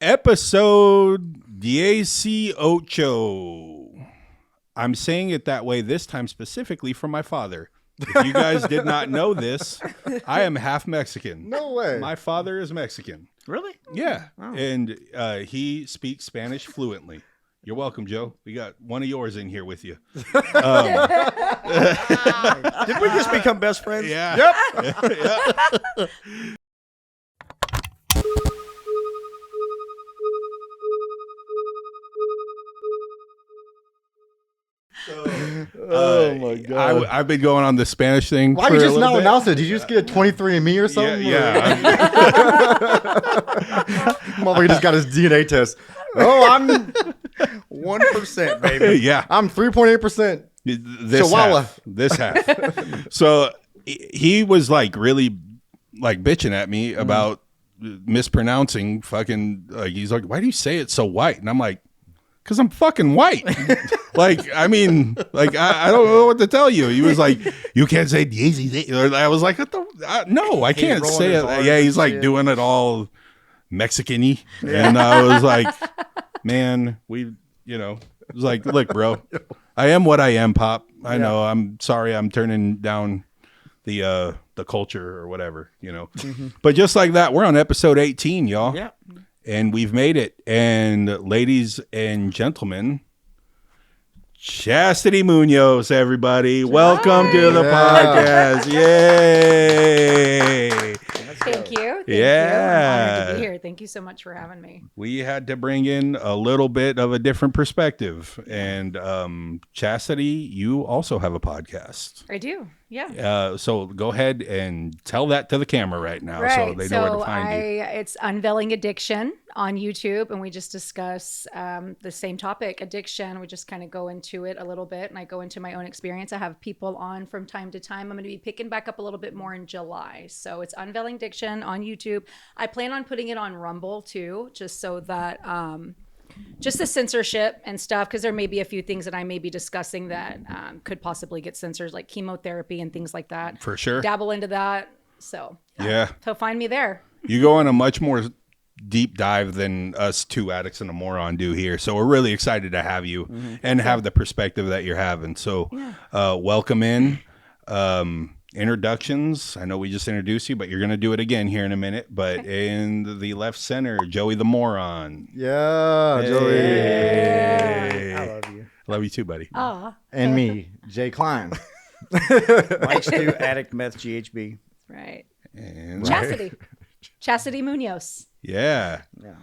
Episode 18. I'm saying it that way this time specifically for my father. If you guys did not know this, I am half Mexican. No way. My father is Mexican. Really? Yeah. Oh. And he speaks Spanish fluently. You're welcome, Joe. We got one of yours in here with you. Did we just become best friends? Yeah. Yep. Oh my god. I've been going on the Spanish thing. Why for you a just little now bit. announce it? Did you just get a 23andMe or something? Yeah. Motherfucker just got his DNA test. Oh, I'm 1%, baby. Yeah. I'm 3.8%. This Chihuahua. half. This half. So he was like really like bitching at me about mispronouncing fucking, like, he's like, why do you say it so white? And I'm like, because I'm fucking white. Like, I mean, like, I don't know what to tell you. He was like, you can't say easy. I was like, no, I can't rolling say his it. R's Yeah, and he's like shit. doing it all Mexican-y. And I was like, man, it was like, look, bro, I am what I am, Pop. I know. I'm sorry I'm turning down the culture or whatever, But just like that, we're on episode 18, y'all. Yeah. And we've made it. And ladies and gentlemen, Chasity Munoz, everybody. Welcome to the podcast. Yay. Thank you. Thank Yeah. you. I'm honored to be here. Thank you so much for having me. We had to bring in a little bit of a different perspective. And Chasity, you also have a podcast. I do. Yeah. So go ahead and tell that to the camera right now so they know where to find you. It's Unveiling Addiction on YouTube, and we just discuss the same topic, addiction. We just kind of go into it a little bit, and I go into my own experience. I have people on from time to time. I'm going to be picking back up a little bit more in July. So it's Unveiling Addiction on YouTube. I plan on putting it on Rumble too, just so that just the censorship and stuff, because there may be a few things that I may be discussing that could possibly get censored, like chemotherapy and things like that. For sure. Dabble into that. So Yeah. so find me there. You go on a much more deep dive than us two addicts and a moron do here. So we're really excited to have you and have the perspective that you're having. So welcome in. Introductions. I know we just introduced you, but you're going to do it again here in a minute. But in the left center, Joey the moron. Yeah, Joey. Hey. I love you. Love you too, buddy. Aw. And me, Jay Klein. Mike's too addict meth GHB. Right. And Chasity. Chasity Munoz. Yeah. Yeah.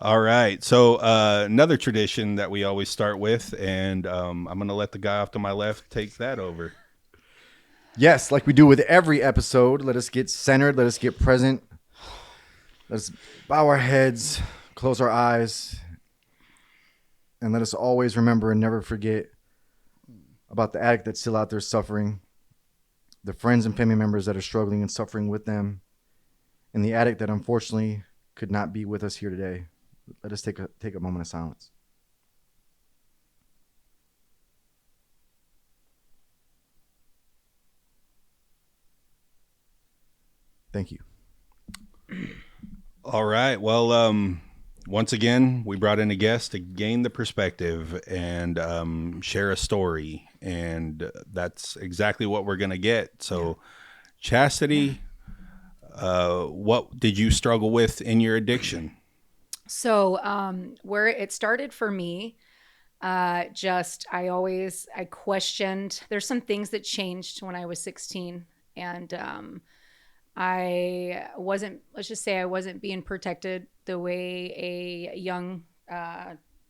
All right. So another tradition that we always start with, and I'm going to let the guy off to my left take that over. Yes, like we do with every episode, let us get centered, let us get present. Let's bow our heads, close our eyes, and let us always remember and never forget about the addict that's still out there suffering, the friends and family members that are struggling and suffering with them, and the addict that unfortunately could not be with us here today. Let us take a moment of silence. Thank you. All right. Well, once again, we brought in a guest to gain the perspective and share a story. And that's exactly what we're going to get. So, Chasity, what did you struggle with in your addiction? So where it started for me, I questioned, there's some things that changed when I was 16. And I wasn't being protected the way a young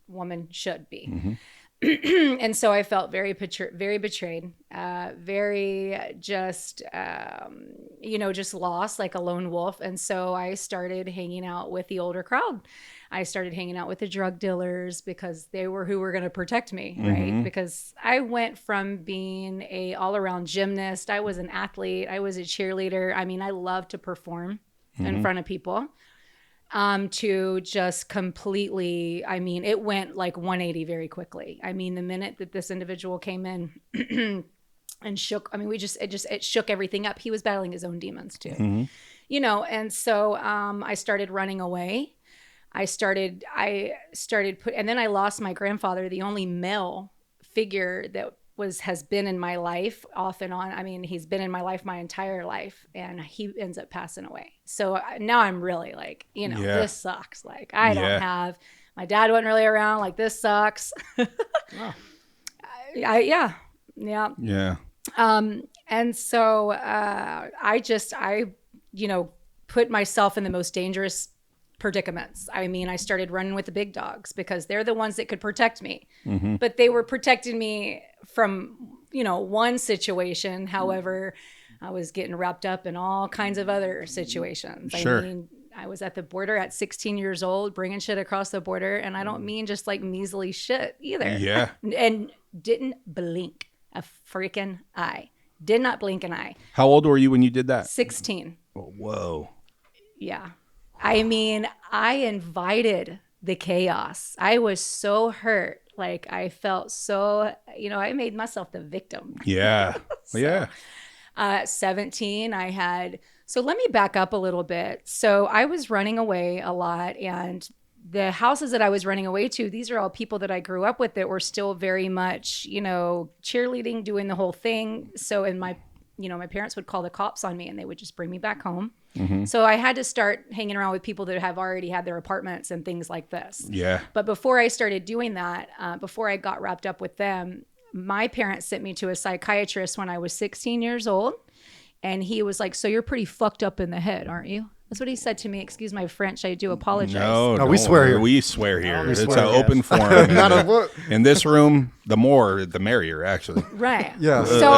woman should be. Mm-hmm. And so I felt very betrayed, very just lost, like a lone wolf. And so I started hanging out with the older crowd. I started hanging out with the drug dealers because they were who were going to protect me, right? Because I went from being a all-around gymnast, I was an athlete, I was a cheerleader. I mean, I love to perform in front of people. To just completely, I mean, it went like 180 very quickly. I mean, the minute that this individual came in and shook, I mean, it shook everything up. He was battling his own demons too, and so I started running away. I started and then I lost my grandfather, the only male figure that has been in my life off and on. I mean, he's been in my life my entire life, and he ends up passing away. So now I'm really like, this sucks. Like I don't have, my dad wasn't really around. Like this sucks. Oh. Yeah. And so I put myself in the most dangerous predicaments. I mean, I started running with the big dogs because they're the ones that could protect me. Mm-hmm. But they were protecting me from, one situation. However, I was getting wrapped up in all kinds of other situations. Sure. I mean, I was at the border at 16 years old, bringing shit across the border. And I don't mean just like measly shit either. Yeah. And didn't blink a freaking eye. Did not blink an eye. How old were you when you did that? 16. Oh, whoa. Yeah. I mean, I invited the chaos. I was so hurt. Like I felt so, I made myself the victim. Yeah. So, yeah. 17, so let me back up a little bit. So I was running away a lot, and the houses that I was running away to, these are all people that I grew up with that were still very much, cheerleading, doing the whole thing. So my parents would call the cops on me and they would just bring me back home. Mm-hmm. So I had to start hanging around with people that have already had their apartments and things like this. Yeah. But before I started doing that, before I got wrapped up with them, my parents sent me to a psychiatrist when I was 16 years old. And he was like, so you're pretty fucked up in the head, aren't you? That's what he said to me. Excuse my French. I do apologize. No, we swear here. We swear here. We It's swear, an yes. open forum. Not a what? In this room, the more, the merrier, actually. Right. Yeah. So,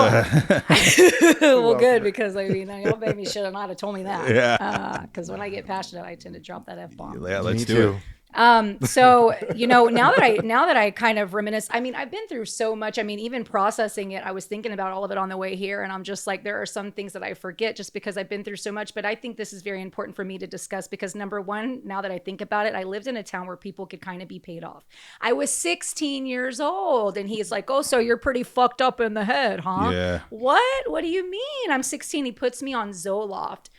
well, good, because I mean, y'all maybe should have not have told me that. Yeah. Because when I get passionate, I tend to drop that F-bomb. Yeah, let's Me do too. it. So, now that I kind of reminisce, I mean, I've been through so much. I mean, even processing it, I was thinking about all of it on the way here. And I'm just like, there are some things that I forget just because I've been through so much. But I think this is very important for me to discuss because number one, now that I think about it, I lived in a town where people could kind of be paid off. I was 16 years old and he's like, oh, so you're pretty fucked up in the head, huh? Yeah. What do you mean? I'm 16. He puts me on Zoloft.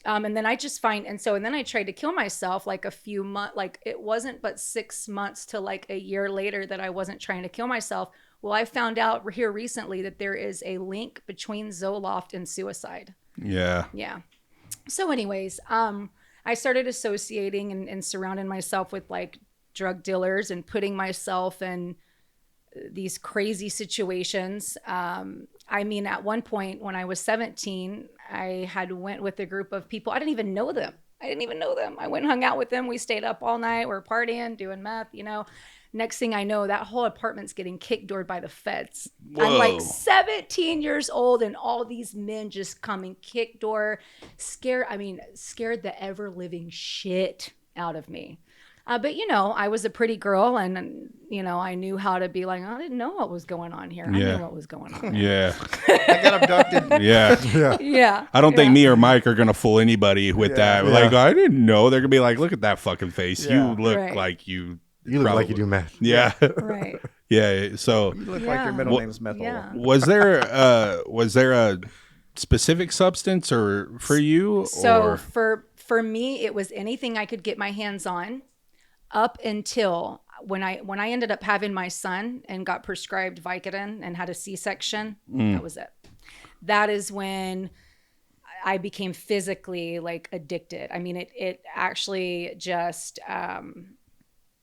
And then I just and then I tried to kill myself like a few months, like it wasn't but 6 months to like a year later that I wasn't trying to kill myself. Well, I found out here recently that there is a link between Zoloft and suicide. Yeah. Yeah. So anyways, I started associating and surrounding myself with like drug dealers and putting myself in these crazy situations. I mean, at one point when I was 17, I had went with a group of people. I didn't even know them. I went and hung out with them. We stayed up all night. We're partying, doing meth, Next thing I know, that whole apartment's getting kick doored by the feds. Whoa. I'm like 17 years old and all these men just come and kick door, scared the ever living shit out of me. But, I was a pretty girl and, I knew how to be like, I didn't know what was going on here. I knew what was going on. Yeah. I got abducted. Yeah. Yeah. I don't think me or Mike are going to fool anybody with that. Yeah. Like, I didn't know. They're going to be like, look at that fucking face. Yeah. You look Right. like you. You look like you do meth. Yeah. Right. Yeah. So You look like your middle Well, name's Methola. Yeah. was there a specific substance or for you? So or? for me, it was anything I could get my hands on up until when I ended up having my son and got prescribed Vicodin and had a C-section. That was it. That is when I became physically like addicted. I mean, it actually just,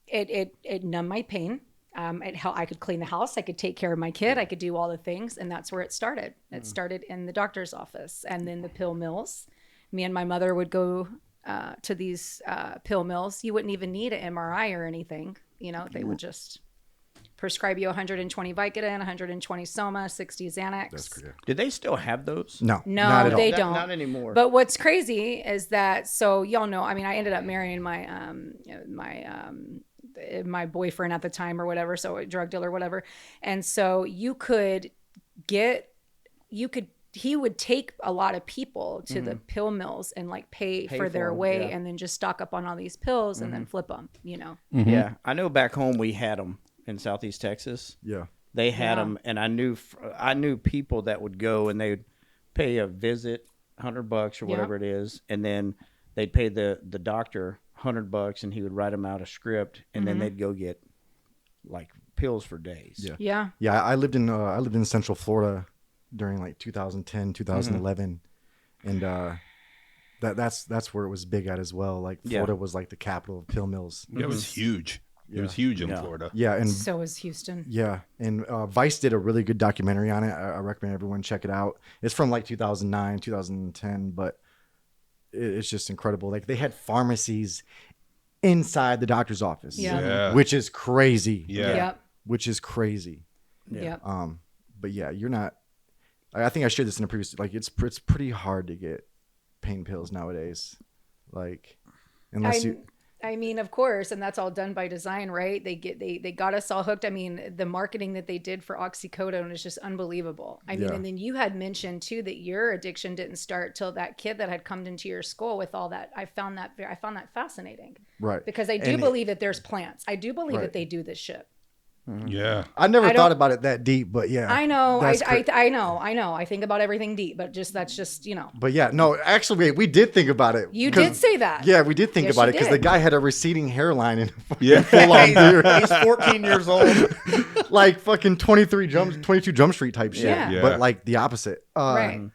it numbed my pain. I could clean the house. I could take care of my kid. I could do all the things. And that's where it started. It started in the doctor's office and then the pill mills. Me and my mother would go to these pill mills. You wouldn't even need an MRI or anything. They would just prescribe you 120 Vicodin, 120 Soma, 60 Xanax. That's correct. Did they still have those? No, No, not at all. they Not- don't. Not anymore. But what's crazy is that, so y'all know, I mean, I ended up marrying my boyfriend at the time or whatever, so a drug dealer, whatever. And so he would take a lot of people to the pill mills and like pay for their for 'em, way yeah. and then just stock up on all these pills and then flip them, Yeah, I know back home we had them in Southeast Texas. Yeah. They had Yeah. them, and I knew people that would go and they'd pay a visit, $100 or whatever it is, and then they'd pay the doctor $100 and he would write them out a script, and then they'd go get like pills for days. Yeah. Yeah. Yeah, I lived in Central Florida during like 2010, 2011, and that's where it was big at as well. Like Florida was like the capital of pill mills. It was huge. It was huge in Florida. Yeah, and So is Houston. yeah, and Vice did a really good documentary on it. I recommend everyone check it out. It's from like 2009, 2010, but it's just incredible. Like they had pharmacies inside the doctor's office. Yeah. Which is crazy. Yeah. Yep. Which is crazy. Yep. But yeah, you're not. I think I shared this in a previous. Like it's pretty hard to get pain pills nowadays. Like unless you. I mean, of course, and that's all done by design, right? They got us all hooked. I mean, the marketing that they did for oxycodone is just unbelievable. I mean, and then you had mentioned too that your addiction didn't start till that kid that had come into your school with all that. I found that fascinating, Right. Because I do believe that there's plants. I do believe that they do this shit. Yeah. I never thought about it that deep, but yeah. I know. That's I know. I think about everything deep, but that's just. But yeah, no, actually, we did think about it. You did say that. Yeah, we did think Yes, about you it because the did. guy had a receding hairline and Yeah. full on beard. He's 14 years old. Like fucking 22 Jump Street type shit. Yeah. Yeah. But like the opposite. Right.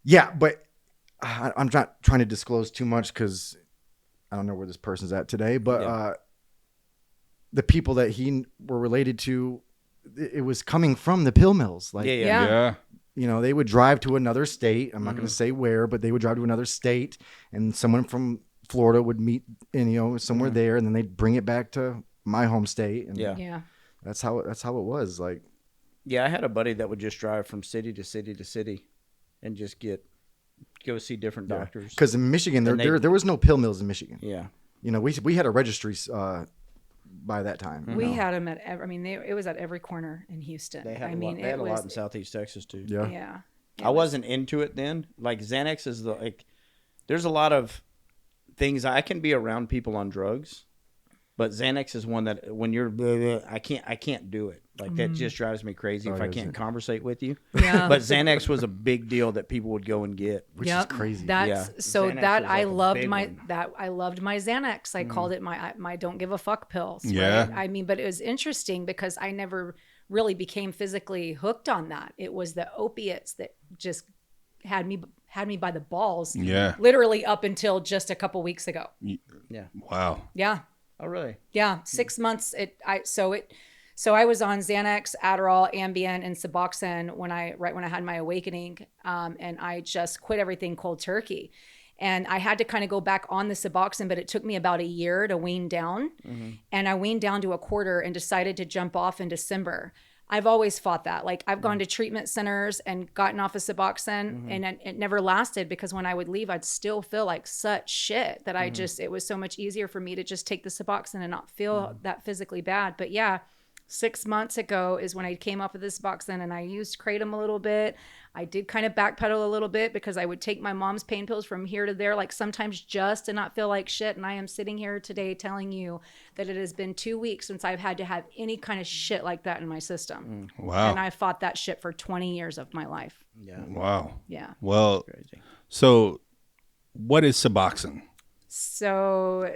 Yeah, but I'm not trying to disclose too much because I don't know where this person's at today. But the people that he were related to, it was coming from the pill mills. Like, Yeah. you know, they would drive to another state. I'm not going to say where, but they would drive to another state, and someone from Florida would meet, in, somewhere there, and then they'd bring it back to my home state. And Yeah. that's how it was. Like, Yeah, I had a buddy that would just drive from city to city to city and just go see different doctors. because in Michigan, And there was no pill mills in Michigan. Yeah. You know, we had a registry by that time. We had them at it was at every corner in Houston. They had I a mean, lot, they had it a was lot in Southeast Texas too. Yeah. Yeah. I wasn't into it then. Like Xanax is there's a lot of things I can be around people on drugs, but Xanax is one that when you're I can't do it. Like that just drives me crazy if I can't conversate with you. Yeah. But Xanax was a big deal that people would go and get. Which is crazy. That's Yeah. so Xanax that was I like a loved big my one. I loved my Xanax. I called it my don't give a fuck pills. Yeah. Right? I mean, but it was interesting because I never really became physically hooked on that. It was the opiates that just had me by the balls. Yeah. Literally up until just a couple weeks ago. Yeah. Wow. Yeah. Oh really? Yeah. 6 months. So I was on Xanax, Adderall, Ambien, and Suboxen when I had my awakening, and I just quit everything cold turkey. And I had to kind of go back on the Suboxen, but it took me about a year to wean down. And I weaned down to a quarter and decided to jump off in December. I've always fought that. Like I've gone to treatment centers and gotten off of Suboxen, and it never lasted because when I would leave, I'd still feel like such shit that it was so much easier for me to just take the Suboxen and not feel that physically bad. But yeah, 6 months ago is when I came off of this Suboxen and I used Kratom a little bit. I did kind of backpedal a little bit because I would take my mom's pain pills from here to there, like sometimes just to not feel like shit. And I am sitting here today telling you that it has been 2 weeks since I've had to have any kind of shit like that in my system. Wow. And I fought that shit for 20 years of my life. Yeah. Wow. Yeah. Well, Crazy. so what is Suboxen? So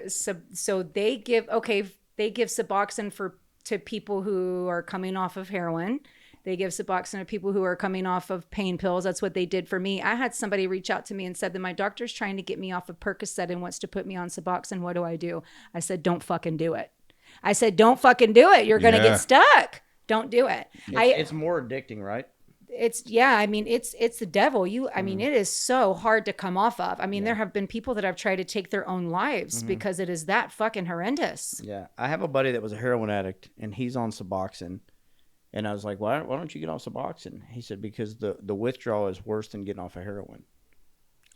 they give Suboxen to people who are coming off of heroin. They give Suboxen to people who are coming off of pain pills. That's what they did for me. I had somebody reach out to me and said that my doctor's trying to get me off of Percocet and wants to put me on Suboxen. What do? I said, don't fucking do it. I said, don't fucking do it. You're going to get stuck. Don't do it. It's more addicting, right? It's the devil. I mean, it is so hard to come off of. I mean, there have been people that have tried to take their own lives because it is that fucking horrendous. Yeah. I have a buddy that was a heroin addict and he's on Suboxen. And I was like, why don't you get off Suboxen? He said, because the withdrawal is worse than getting off of heroin.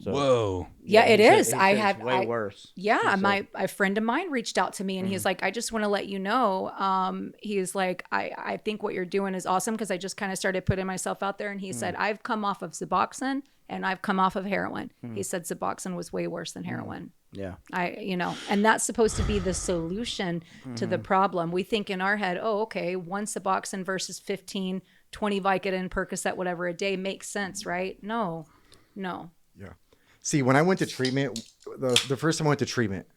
So, Whoa. Yeah, it he said- is. he I said have it's way worse. Yeah, He said- a friend of mine reached out to me and he's like, I just want to let you know. He's like, I think what you're doing is awesome because I just kind of started putting myself out there. And he said, I've come off of Suboxen and I've come off of heroin. He said Suboxen was way worse than heroin. Yeah. And that's supposed to be the solution to the problem. We think in our head, oh, okay, one Suboxen versus 15, 20 Vicodin, Percocet, whatever a day makes sense, right? No. Yeah. See, when I went to treatment, the first time I went to treatment,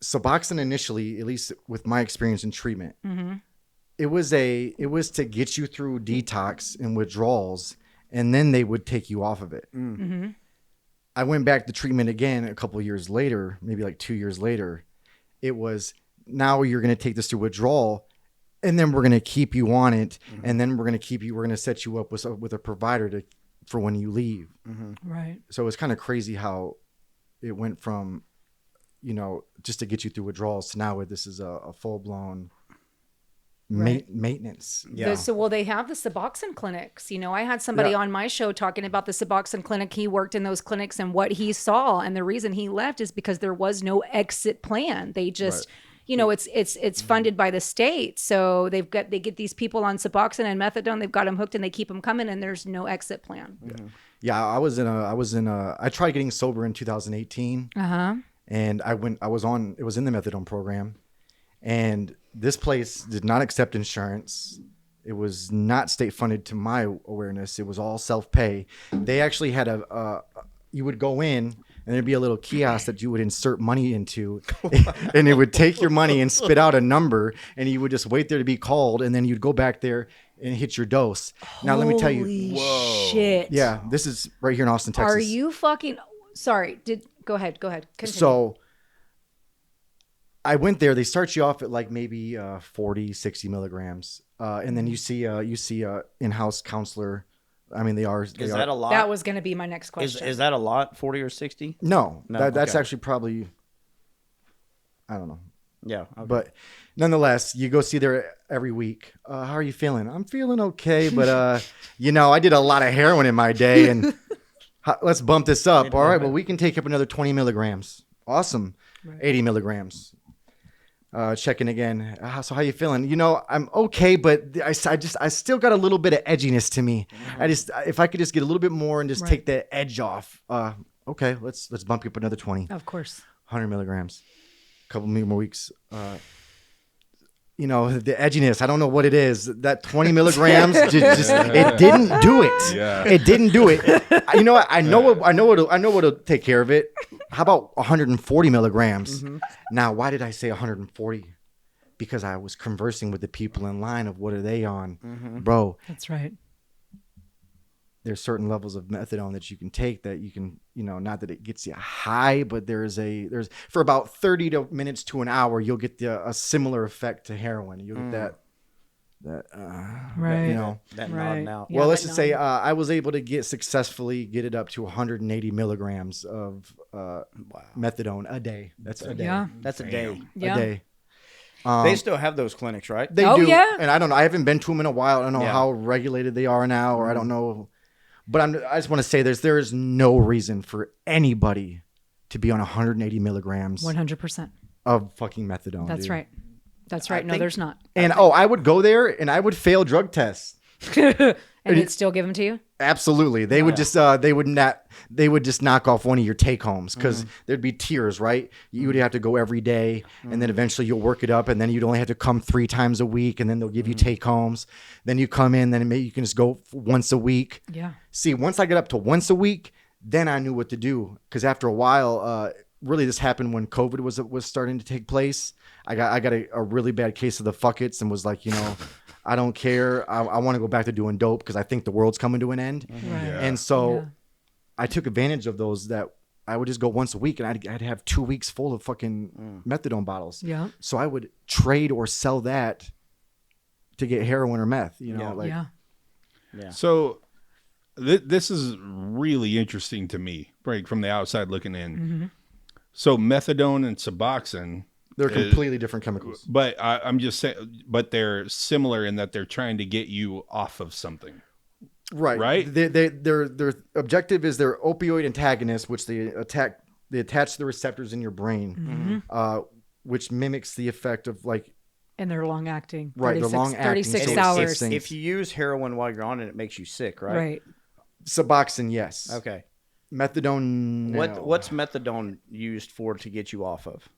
Suboxen initially, at least with my experience in treatment, it was to get you through detox and withdrawals, and then they would take you off of it. I went back to treatment again a couple of years later, maybe like 2 years later. It was, now you're going to take this to withdrawal, and then we're going to keep you on it, and then we're going to set you up with a provider for when you leave. Right. So it's kind of crazy how it went from, just to get you through withdrawals to now where this is a full-blown maintenance. Yeah. So they have the Suboxen clinics. I had somebody on my show talking about the Suboxen clinic. He worked in those clinics and what he saw, and the reason he left is because there was no exit plan. They just, it's funded by the state. So they get these people on Suboxen and methadone. They've got them hooked and they keep them coming, and there's no exit plan. Yeah, I tried getting sober in 2018. And it was in the methadone program, and this place did not accept insurance. It was not state funded to my awareness. It was all self-pay. They actually had you would go in and there'd be a little kiosk that you would insert money into, and it would take your money and spit out a number, and you would just wait there to be called, and then you'd go back there and hit your dose. Now, let me tell you. Holy shit. Yeah, this is right here in Austin, Texas. Are you fucking... Sorry. Go ahead. Continue. So I went there. They start you off at like maybe 40, 60 milligrams. And then you see a in-house counselor. I mean, is that a lot? That was going to be my next question. Is that a lot, 40 or 60? No, that's okay. actually probably, I don't know. Yeah. Okay. But nonetheless, you go see there every week. How are you feeling? I'm feeling okay. But, I did a lot of heroin in my day, and let's bump this up. All right, well, we can take up another 20 milligrams. Awesome. Right. 80 milligrams. Checking again. So how you feeling? I'm okay, but I still got a little bit of edginess to me. If I could just get a little bit more and just take that edge off. Okay, let's bump you up another 20. Of course. 100 milligrams. A couple more weeks. The edginess, I don't know what it is. That 20 milligrams, it didn't do it. Yeah. It didn't do it. I know what'll take care of it. How about 140 milligrams? Now, why did I say 140? Because I was conversing with the people in line of what are they on, bro. That's right. There's certain levels of methadone that you can take that you can, not that it gets you high, but there's for about 30 minutes to an hour, you'll get a similar effect to heroin. You'll get that right. That right. nod out. Yeah, well, let's just say I was able to successfully get it up to 180 milligrams of methadone a day. That's a day. Yeah. That's a day. Yeah. A day. They still have those clinics, right? They Oh, do. yeah. And I don't know. I haven't been to them in a while. I don't know how regulated they are now, or I don't know. But I just want to say there is no reason for anybody to be on 180 milligrams 100%. of fucking methadone. That's dude. right. That's right. No, there's not. And I would go there and I would fail drug tests. And they'd still give them to you? Absolutely. They would just they would just knock off one of your take homes because there'd be tiers, right? You would have to go every day, and then eventually you'll work it up, and then you'd only have to come 3 times a week, and then they'll give you take homes. Then you come in, then maybe you can just go once a week. Yeah. See, once I got up to once a week, then I knew what to do, because after a while, really this happened when COVID was starting to take place. I got a really bad case of the fuckets and was like, I don't care. I want to go back to doing dope because I think the world's coming to an end. Right. Yeah. And so I took advantage of those that I would just go once a week, and I'd have 2 weeks full of fucking methadone bottles. Yeah. So I would trade or sell that to get heroin or meth, Yeah. So this is really interesting to me, right, from the outside looking in. So methadone and Suboxen, they're completely different chemicals. but I'm just saying, but they're similar in that they're trying to get you off of something. Right. Right? Their objective is they're opioid antagonists, which they attach to the receptors in your brain, which mimics the effect of And they're long acting. Right, they're long acting. 36 So hours. If you use heroin while you're on it, it makes you sick, right? Right. Suboxen, yes. Okay. Methadone, no. What's methadone used for to get you off of?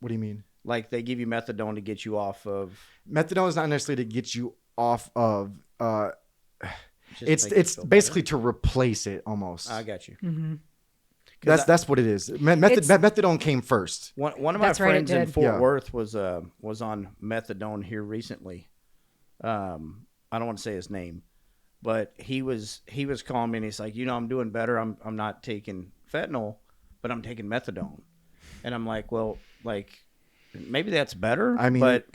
What do you mean? Like they give you methadone to get you off of. Methadone is not necessarily to get you off of. Just to make you It's feel basically to replace it almost. better? I got you. That's what it is. Methadone came first. One of my That's right, it friends in did. Fort Yeah. Worth was on methadone here recently. I don't want to say his name, but he was calling me and he's like, I'm doing better. I'm not taking fentanyl, but I'm taking methadone. And I'm like, well, like maybe that's better. I mean, but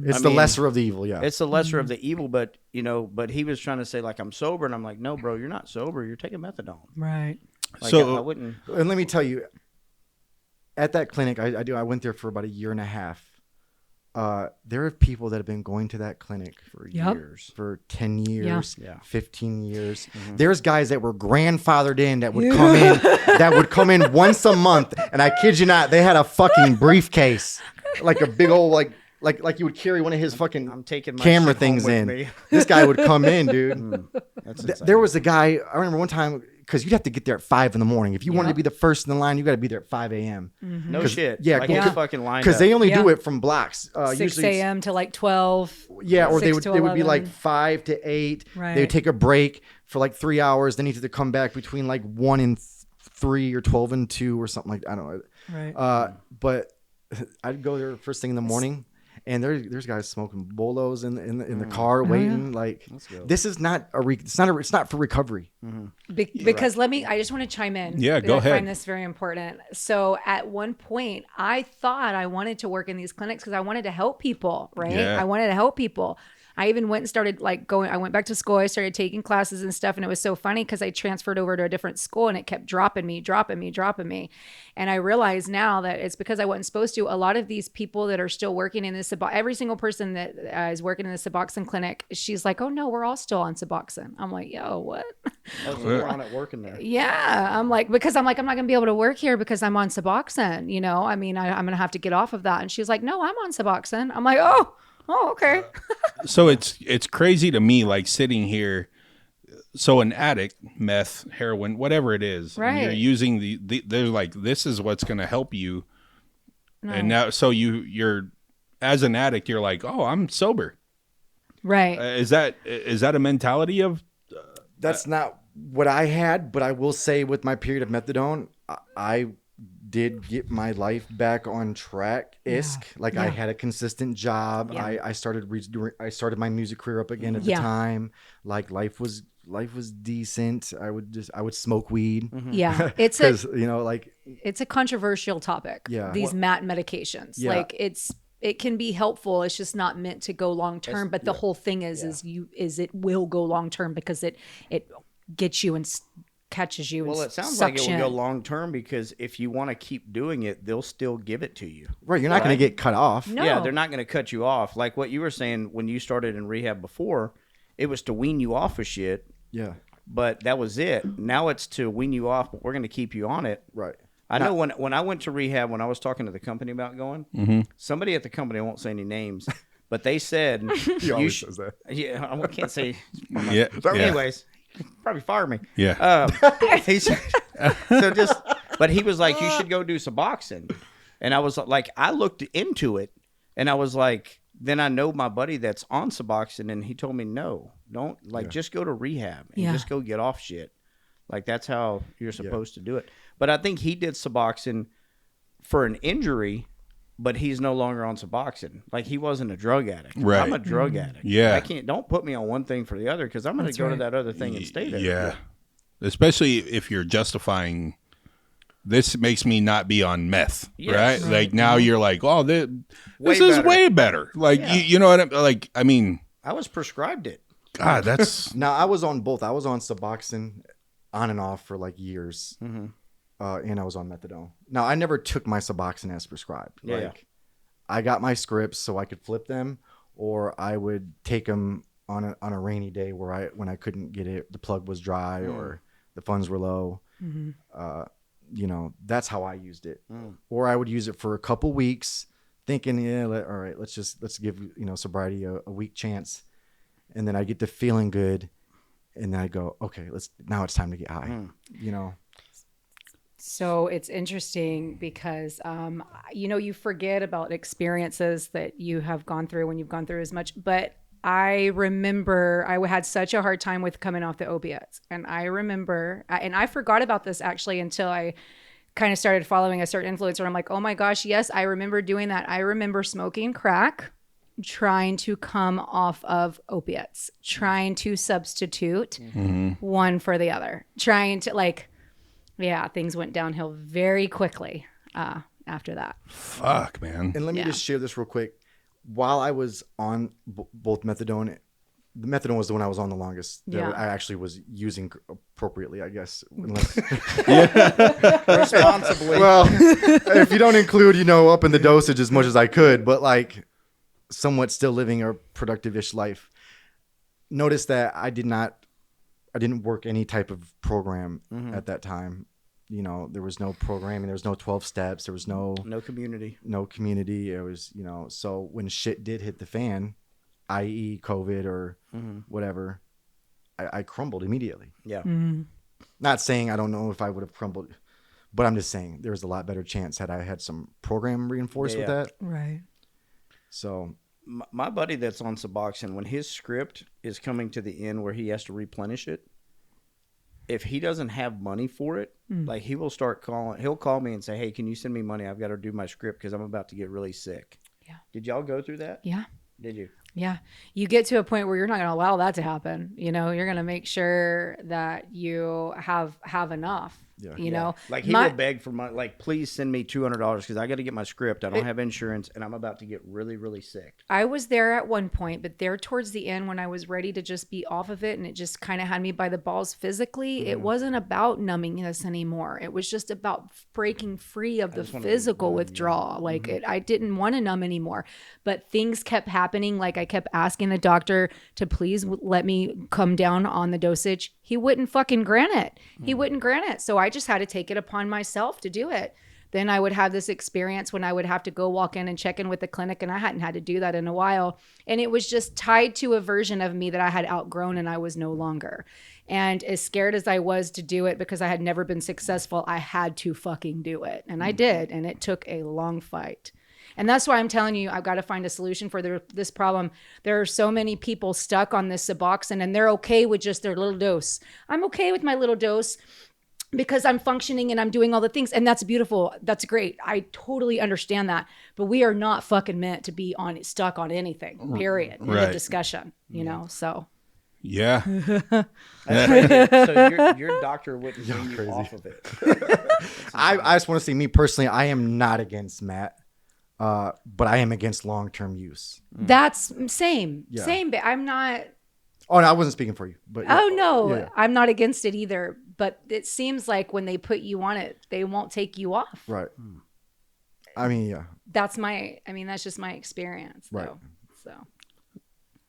it's the lesser of the evil. Yeah. it's the lesser of the evil. But but he was trying to say like I'm sober, and I'm like, no, bro, you're not sober. You're taking methadone. Right. Like, So- I wouldn't. And let me tell you, at that clinic, I went there for about a year and a half. There are people that have been going to that clinic for Yep. years, for 10 years, Yeah. 15 years. There's guys that were grandfathered in that would come in once a month. And I kid you not, they had a fucking briefcase, like a big old, like you would carry one of his fucking I'm taking my camera shit home things with in. me. This guy would come in, dude. That's There was a guy, I remember one time, because you'd have to get there at 5 in the morning. If you wanted to Yep. be the first in the line, you got to be there at 5 a.m. no shit. yeah, like yeah. it's fucking lined Because up. they only do Yeah. it from blocks. 6 Usually it's- a.m. to like 12. Yeah, or 6 to they would be like 11. 5 to 8. Right. They would take a break for like 3 hours. Then either come back between like 1 and 3 or 12 and 2 or something like that. I don't know. Right. But I'd go there first thing in the morning, and there's guys smoking bolos in the car waiting. Like this is not it's not for recovery. Because I just want to chime in. Yeah, go I ahead. find this very important. So at one point, I thought I wanted to work in these clinics because I wanted to help people, right? Yeah. I wanted to help people. I even went and started I went back to school. I started taking classes and stuff. And it was so funny because I transferred over to a different school and it kept dropping me. And I realize now that it's because I wasn't supposed to. A lot of these people that are still working in this, every single person that is working in the Suboxen clinic, she's like, oh no, we're all still on Suboxen. I'm like, yo, what? We're on it working there. Yeah. I'm like, I'm not going to be able to work here because I'm on Suboxen, I mean, I'm going to have to get off of that. And she's like, no, I'm on Suboxen. I'm like, oh, okay. So it's crazy to me, like sitting here. So an addict, meth, heroin, whatever it is, and Right. you're using they're like, this is what's going to help you. And now, so you're as an addict, you're like, oh, I'm sober. Right. Is that a mentality of? That's not what I had, but I will say with my period of methadone, I did get my life back on track. Like I had a consistent job. Yeah. I started I started my music career up again at the Yeah. time. Like life was decent. I would smoke weed. Yeah. It's Because like a controversial topic. Yeah. These MAT medications. Yeah. Like it can be helpful. It's just not meant to go long term. But the whole thing is it will go long term because it gets you and catches you. Well, and it sounds sucks like it you will go in. long term because if you want to keep doing it, they'll still give it to you. right, you're not going to get cut off. No. Yeah, they're not going to cut you off. Like what you were saying when you started in rehab before, it was to wean you off of shit, Yeah. but that was it. Now it's to wean you off, but we're going to keep you on it. Right. I know when I went to rehab, when I was talking to the company about going, somebody at the company, I won't say any names, but they said, He always says that. yeah, I can't say. Yeah. So anyways, probably fire me. Yeah. He said, but he was like, you should go do Suboxen. And I was like, I looked into it and I was like, then I know my buddy that's on Suboxen and he told me, no, don't just go to rehab and just go get off shit. Like that's how you're supposed to do it. But I think he did Suboxen for an injury, but he's no longer on Suboxen. Like he wasn't a drug addict. Right. I'm a drug addict. Yeah. Don't put me on one thing for the other because I'm going to go to that other thing and stay there. Yeah. Especially if you're justifying, this makes me not be on meth, Yes. right? Like now you're like, oh, this Way is better. way better. Like, you know what I'm like? I mean, I was prescribed it. God, that's Now I was on both. I was on Suboxen on and off for like years. And I was on methadone. Now I never took my Suboxen as prescribed. Yeah. Like I got my scripts so I could flip them, or I would take them on a rainy day when I couldn't get it, the plug was dry or the funds were low. That's how I used it. Or I would use it for a couple weeks, thinking, all right, let's give sobriety a week chance, and then I get to feeling good, and then I go, okay, now it's time to get high. So it's interesting because, you forget about experiences that you have gone through when you've gone through as much. But I remember I had such a hard time with coming off the opiates. And I remember, and I forgot about this actually until I kind of started following a certain influencer. I'm like, oh my gosh, yes, I remember doing that. I remember smoking crack, trying to come off of opiates, trying to substitute one for the other, trying to like, yeah, things went downhill very quickly after that. Fuck, man. And let me just share this real quick. While I was on both methadone, the methadone was the one I was on the longest. That I actually was using appropriately, I guess. Unless, Responsibly. well, if you don't include, up in the dosage as much as I could, but like somewhat still living a productive-ish life. Notice that I didn't work any type of program at that time. There was no programming. There was no 12 steps. There was no community. No community. It was, so when shit did hit the fan, i.e. COVID or whatever, I crumbled immediately. Yeah. Not saying I don't know if I would have crumbled, but I'm just saying there was a lot better chance had I had some program reinforced with that. Right. So my buddy that's on Suboxen, when his script is coming to the end where he has to replenish it, if he doesn't have money for it, like he'll call me and say, hey, can you send me money? I've got to do my script because I'm about to get really sick. Yeah. Did y'all go through that? Yeah. Did you? Yeah. You get to a point where you're not going to allow that to happen. You're going to make sure that you have enough. Yeah. Like he will beg for money, like, please send me $200 because I got to get my script. I don't have insurance and I'm about to get really, really sick. I was there at one point, but there towards the end when I was ready to just be off of it and it just kind of had me by the balls physically, it wasn't about numbingness anymore. It was just about breaking free of the physical withdrawal. Like I didn't want to numb anymore, but things kept happening. Like I kept asking the doctor to please let me come down on the dosage. He wouldn't fucking grant it. He wouldn't grant it. So I just had to take it upon myself to do it. Then I would have this experience when I would have to go walk in and check in with the clinic, and I hadn't had to do that in a while. And it was just tied to a version of me that I had outgrown and I was no longer. And as scared as I was to do it because I had never been successful, I had to fucking do it. And I did. And it took a long fight. And that's why I'm telling you, I've got to find a solution for this problem. There are so many people stuck on this Suboxen and they're okay with just their little dose. I'm okay with my little dose because I'm functioning and I'm doing all the things. And that's beautiful. That's great. I totally understand that. But we are not fucking meant to be stuck on anything, period. In the discussion, so. Yeah. So your doctor wouldn't bring you off of it. I just want to say, me personally, I am not against Matt. But I am against long-term use. That's same. But I'm not. Oh, no, I wasn't speaking for you. But oh no, yeah. I'm not against it either. But it seems like when they put you on it, they won't take you off. Right. I mean, yeah. That's just my experience. Right. So.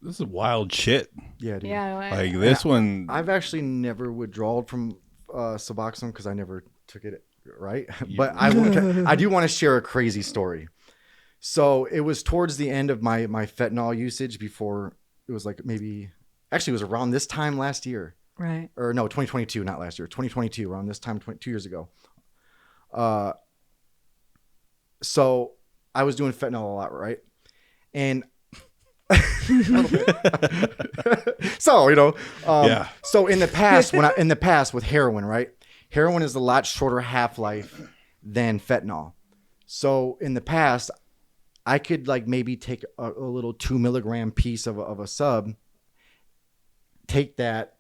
This is wild shit. Yeah, dude. Yeah. Like this one. I've actually never withdrawed from Suboxen because I never took it. Right. But I do want to share a crazy story. So it was towards the end of my fentanyl usage before it was like it was around this time last year. Right. Or no, 2022, not last year, 2022, around this time, 2 years ago. So I was doing fentanyl a lot, right? And so, so in the past with heroin, right? Heroin is a lot shorter half-life than fentanyl. So in the past, I could like maybe take a little 2 milligram piece of a sub, take that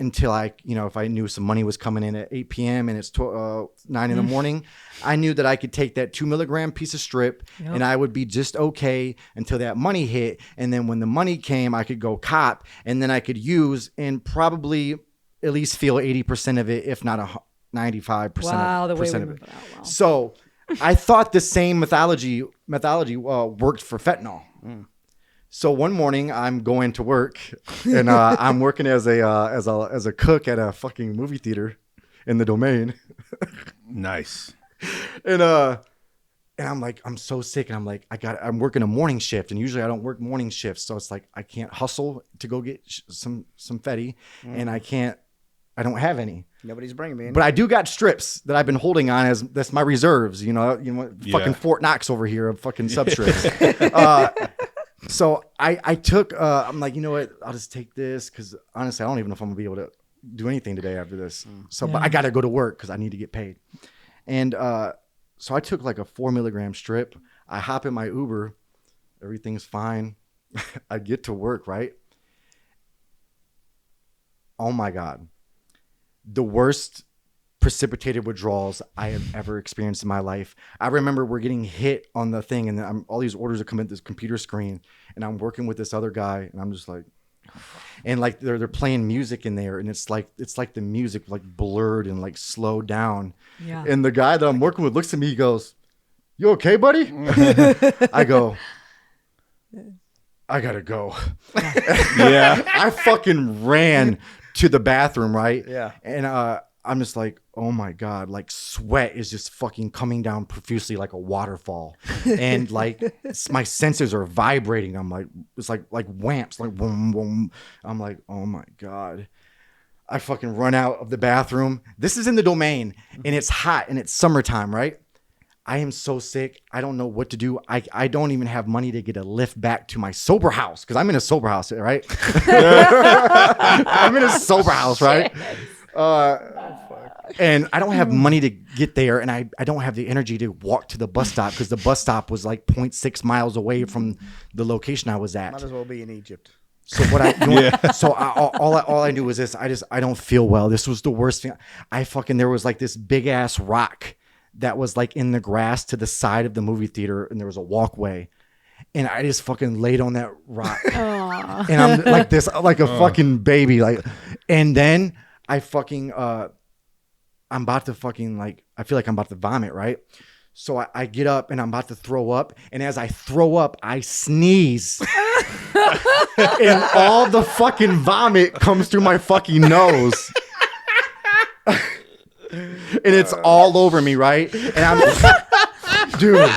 until if I knew some money was coming in at 8 p.m. and it's 9 in the morning, I knew that I could take that 2 milligram piece of strip and I would be just okay until that money hit. And then when the money came, I could go cop and then I could use and probably at least feel 80% of it, if not 95% wow, the way we of it. Wow. So I thought the same methodology worked for fentanyl. So one morning I'm going to work and I'm working as a cook at a fucking movie theater in the Domain. Nice. And I'm like, I'm so sick. And I'm like, I'm working a morning shift. And usually I don't work morning shifts. So it's like, I can't hustle to go get some fetty and I don't have any. Nobody's bringing me any. But I do got strips that I've been holding on that's my reserves, fucking Fort Knox over here of fucking sub strips. So I took, I'm like, you know what? I'll just take this because honestly, I don't even know if I'm gonna be able to do anything today after this. So, but I got to go to work because I need to get paid. And so I took like a 4 milligram strip. I hop in my Uber. Everything's fine. I get to work, right? Oh my God. The worst precipitated withdrawals I have ever experienced in my life. I remember we're getting hit on the thing, and all these orders are coming at this computer screen, and I'm working with this other guy, and I'm just like, and like they're playing music in there, and it's like the music like blurred and like slowed down. Yeah. And the guy that I'm working with looks at me, he goes, "You okay, buddy?" I go, "I gotta go." Yeah. I fucking ran to the bathroom, right? Yeah. And I'm just like, oh my God, like sweat is just fucking coming down profusely like a waterfall. And like my senses are vibrating. I'm like, it's like whamps, like boom, boom. I'm like, oh my God. I fucking run out of the bathroom. This is in the Domain and it's hot and it's summertime, right? I am so sick. I don't know what to do. I don't even have money to get a lift back to my sober house because I'm in a sober house, right? I'm in a sober house, right? And I don't have money to get there, and I don't have the energy to walk to the bus stop because the bus stop was like 0.6 miles away from the location I was at. Might as well be in Egypt. So all I knew was this. I don't feel well. This was the worst thing. There was like this big ass rock that was like in the grass to the side of the movie theater, and there was a walkway. And I just fucking laid on that rock. And I'm like this, like a fucking baby. Like, and then I fucking, I'm about to fucking like, I feel like I'm about to vomit, right? So I get up and I'm about to throw up. And as I throw up, I sneeze. And all the fucking vomit comes through my fucking nose. And it's all over me, right? And I'm, dude,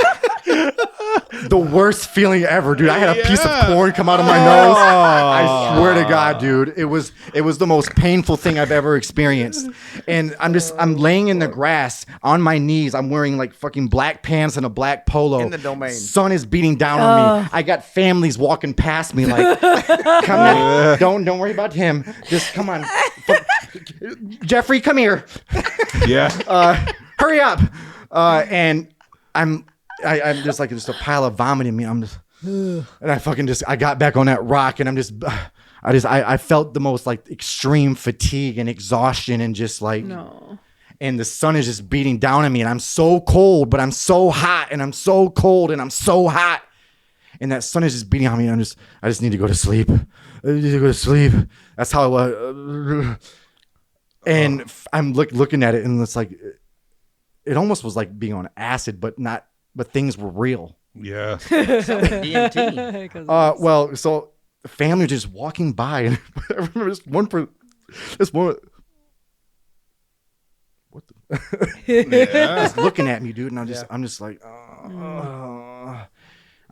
the worst feeling ever, dude. I had a piece of corn come out of my nose. I swear to God, dude, it was the most painful thing I've ever experienced. And I'm laying in the grass on my knees. I'm wearing like fucking black pants and a black polo. In the Domain. Sun is beating down on me. I got families walking past me like, come on, don't worry about him. Just come on. Jeffrey, come here. Yeah. Hurry up. And I'm just like a pile of vomit in me. I'm just, and I got back on that rock, and I felt the most like extreme fatigue and exhaustion, and just like, No. and the sun is just beating down on me, and I'm so cold, but I'm so hot, and I'm so cold, and I'm so hot, and that sun is just beating on me, and I just need to go to sleep. I need to go to sleep. That's how I was. And I'm looking at it, and it's like, it almost was like being on acid, but things were real. Yeah. DMT. Well, so the family was just walking by, and I remember this one. What the? Yeah. Just looking at me, dude, and I'm just like, I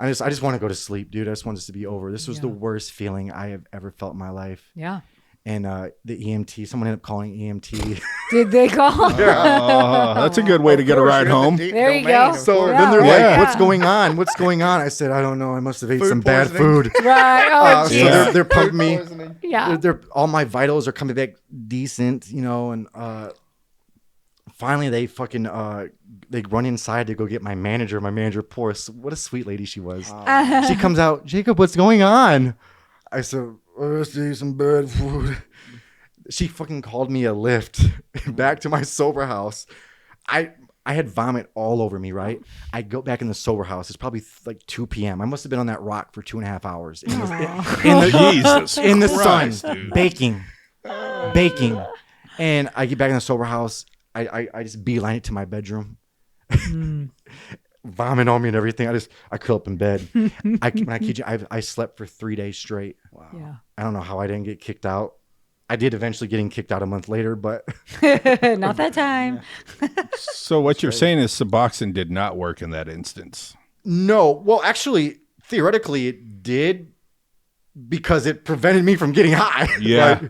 just want to go to sleep, dude. I just want this to be over. This was the worst feeling I have ever felt in my life. Yeah. And the EMT, someone ended up calling EMT. Did they call? That's a good way to get a ride home. There you go. So Yeah. then they're Yeah. like, "What's going on? What's going on?" I said, "I don't know. I must have ate Food some bad poisoning. food." Right. Oh, So Yeah. they're pumping me. yeah. They're all my vitals are coming back decent, and finally they fucking they run inside to go get my manager. My manager, what a sweet lady she was. She comes out, "Jacob, what's going on?" I said, "I just ate some bad food." She fucking called me a lift back to my sober house. I had vomit all over me, right? I go back in the sober house. It's probably like 2 p.m. I must have been on that rock for 2.5 hours in Jesus in the Christ, sun, dude. baking. And I get back in the sober house. I just beeline it to my bedroom. Vomit on me and everything. I curl up in bed. When I kid you, I slept for 3 days straight. Wow. Yeah. I don't know how I didn't get kicked out. I did eventually getting kicked out a month later, but Not that time. So what you're saying is Suboxen did not work in that instance. no. Well, actually, theoretically, it did because it prevented me from getting high. Yeah.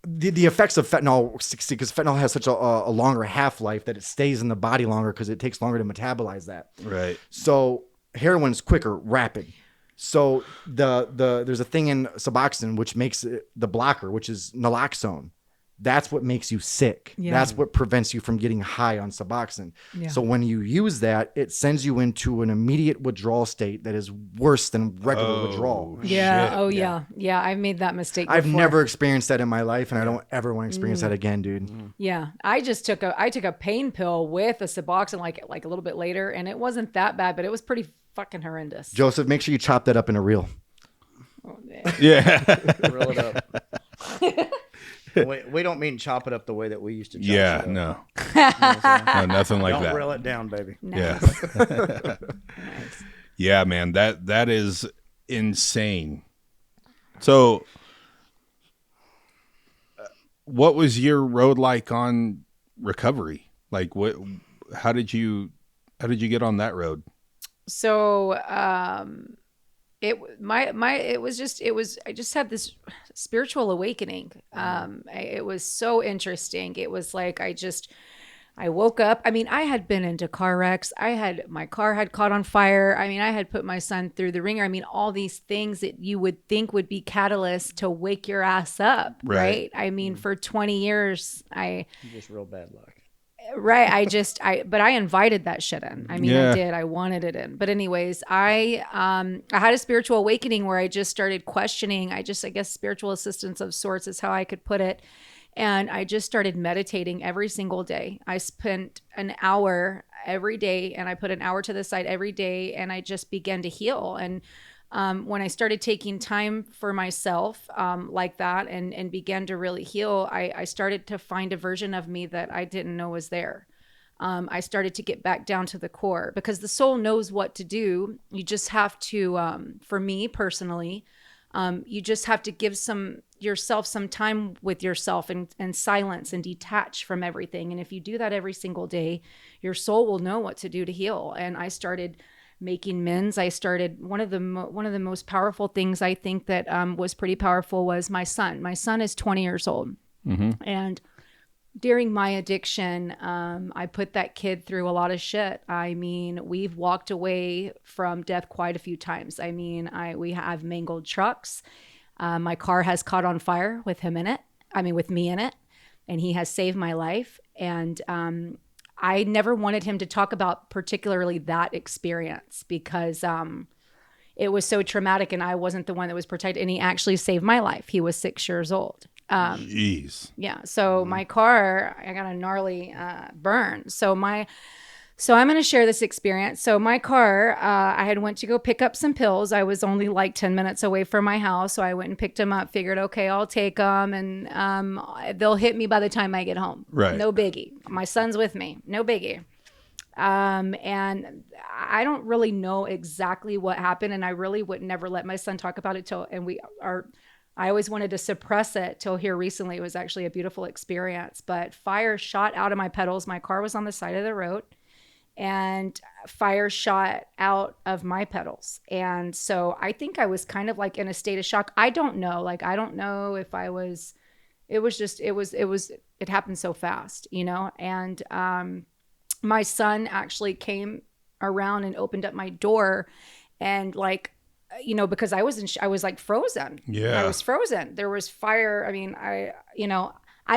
The effects of fentanyl, because fentanyl has such a longer half-life that it stays in the body longer because it takes longer to metabolize that. Right. So heroin's quicker, rapid. So there's a thing in Suboxen which makes it the blocker, which is naloxone. That's what makes you sick. Yeah. That's what prevents you from getting high on Suboxen. Yeah. So when you use that, it sends you into an immediate withdrawal state that is worse than regular withdrawal. Yeah. Shit. Oh yeah. Yeah. I've made that mistake I've before. never experienced that in my life, and I don't ever want to experience that again, dude. Yeah. I took a pain pill with a Suboxen like a little bit later, and it wasn't that bad, but it was pretty fucking horrendous. Joseph, make sure you chop that up in a reel. Oh, man. Yeah. Roll it up. We don't mean chop it up the way that we used to chop Yeah. it up. No. You know what I'm saying? No. Nothing like Don't that. reel it down, baby. Yeah. Nice. Yeah, man. That is insane. So, what was your road like on recovery? Like, what? How did you get on that road? So, I just had this spiritual awakening. It was so interesting. It was like I woke up. I mean, I had been into car wrecks. My car had caught on fire. I mean, I had put my son through the ringer. I mean, all these things that you would think would be catalysts to wake your ass up, right? I mean, for 20 years, Just real bad luck. Right. But I invited that shit in. I mean, Yeah. I did. I wanted it in. But anyways, I had a spiritual awakening where I just started questioning. I guess spiritual assistance of sorts is how I could put it. And I just started meditating every single day. I spent an hour every day, and I put an hour to the side every day, and I just began to heal. And when I started taking time for myself like that and began to really heal, I started to find a version of me that I didn't know was there. I started to get back down to the core because the soul knows what to do. You just have to, for me personally, you just have to give yourself some time with yourself and silence and detach from everything. And if you do that every single day, your soul will know what to do to heal. And I started making amends. I started one of the most powerful things I think that was pretty powerful was my son. My son is 20 years old, and during my addiction, I put that kid through a lot of shit. I mean, we've walked away from death quite a few times. I mean, we have mangled trucks. My car has caught on fire with him in it. I mean, with me in it, and he has saved my life. And I never wanted him to talk about particularly that experience because it was so traumatic, and I wasn't the one that was protected. And he actually saved my life. He was 6 years old. Jeez. Yeah. So my car, I got a gnarly burn. So I'm going to share this experience. So my car, I had went to go pick up some pills. I was only like 10 minutes away from my house. So I went and picked them up, figured, okay, I'll take them and they'll hit me by the time I get home. Right. No biggie. My son's with me. No biggie. And I don't really know exactly what happened. And I really would never let my son talk about it I always wanted to suppress it till here recently. It was actually a beautiful experience, but fire shot out of my pedals. My car was on the side of the road and fire shot out of my pedals. And so I think I was kind of like in a state of shock. I don't know. Like, I don't know if it happened so fast, you know? And, my son actually came around and opened up my door and like, you know, because I was like frozen. Yeah. I was frozen. There was fire. I mean, I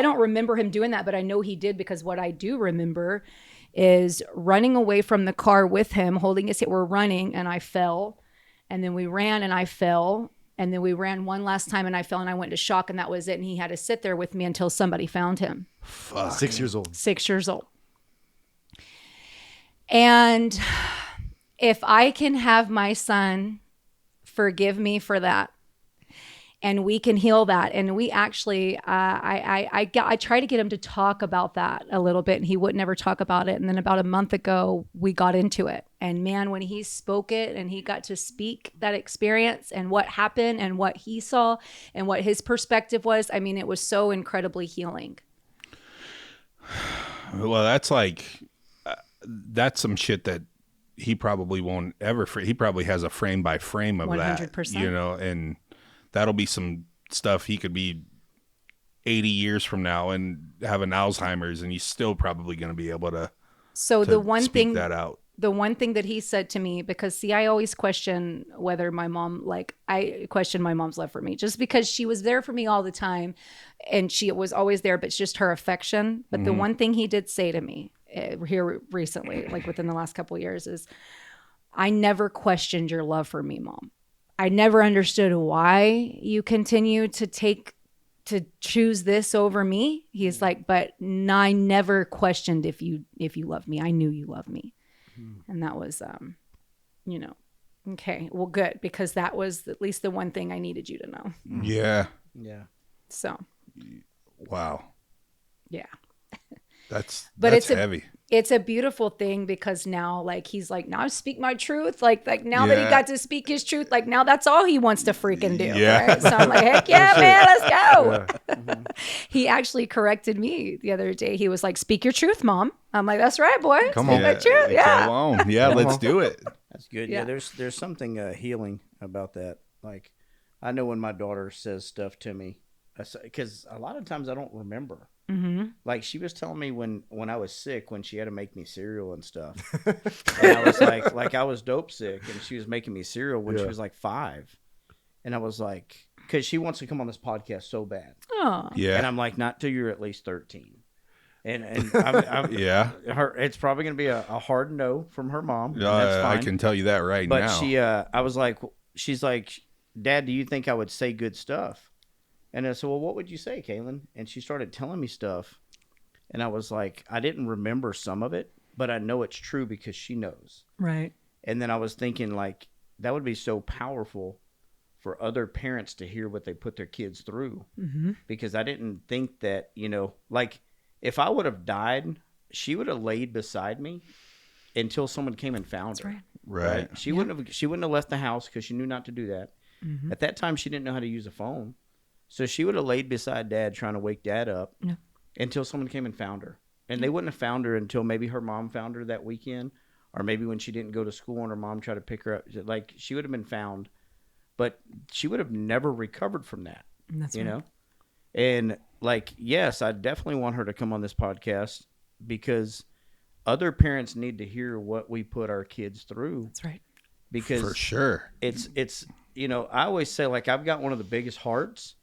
don't remember him doing that, but I know he did because what I do remember is running away from the car with him, holding his hand. We're running and I fell, and then we ran and I fell, and then we ran one last time and I fell and I went into shock, and that was it. And he had to sit there with me until somebody found him. Fuck. 6 years old. 6 years old. And if I can have my son forgive me for that, and we can heal that, and we actually, I tried to get him to talk about that a little bit, and he would never talk about it. And then about a month ago, we got into it. And man, when he spoke it and he got to speak that experience and what happened and what he saw and what his perspective was, I mean, it was so incredibly healing. Well, that's like, that's some shit that he probably won't ever, he probably has a frame by frame of 100%. that, you know, and that'll be some stuff he could be 80 years from now and having Alzheimer's, and he's still probably going to be able to So the one speak thing that out. the one thing that he said to me, because see, I always question whether my mom, like, I question my mom's love for me just because she was there for me all the time and she was always there, but it's just her affection. But the one thing he did say to me here recently, like within the last couple of years, is I never questioned your love for me, Mom. I never understood why you continue to choose this over me. He's like, but I never questioned if you love me. I knew you love me. And that was, okay, well, good, because that was at least the one thing I needed you to know. Yeah. Yeah. So. Wow. Yeah. That's it's heavy. It's a beautiful thing because now, like, he's like, now I speak my truth. Like now that he got to speak his truth, like now that's all he wants to freaking do. Yeah. Right? So I'm like, heck yeah, man, let's go. He actually corrected me the other day. He was like, speak your truth, Mom. I'm like, that's right, boy. Come Speak on. my truth. Yeah. Come on. Yeah, let's do it. That's good. Yeah. Yeah, there's something healing about that. Like, I know when my daughter says stuff to me, because a lot of times I don't remember. Mm-hmm. Like, she was telling me when I was sick, when she had to make me cereal and stuff. And I was like I was dope sick, and she was making me cereal when she was like 5. And I was like, because she wants to come on this podcast so bad. Oh. Yeah. And I'm like, not till you're at least 13. And I'm Yeah. it's probably going to be a hard no from her mom. And that's fine. I can tell you that right But now. I was like, she's like, Dad, do you think I would say good stuff? And I said, well, what would you say, Kaylin? And she started telling me stuff. And I was like, I didn't remember some of it, but I know it's true because she knows. Right. And then I was thinking, like, that would be so powerful for other parents to hear what they put their kids through. Mm-hmm. Because I didn't think that, like, if I would have died, she would have laid beside me until someone came and found her. Right. She wouldn't have left the house because she knew not to do that. Mm-hmm. At that time, she didn't know how to use a phone. So she would have laid beside Dad trying to wake Dad up until someone came and found her. And they wouldn't have found her until maybe her mom found her that weekend, or maybe when she didn't go to school and her mom tried to pick her up. Like, she would have been found, but she would have never recovered from that. That's you know? And, like, yes, I definitely want her to come on this podcast because other parents need to hear what we put our kids through. That's right. Because for sure. It's I always say, like, I've got one of the biggest hearts,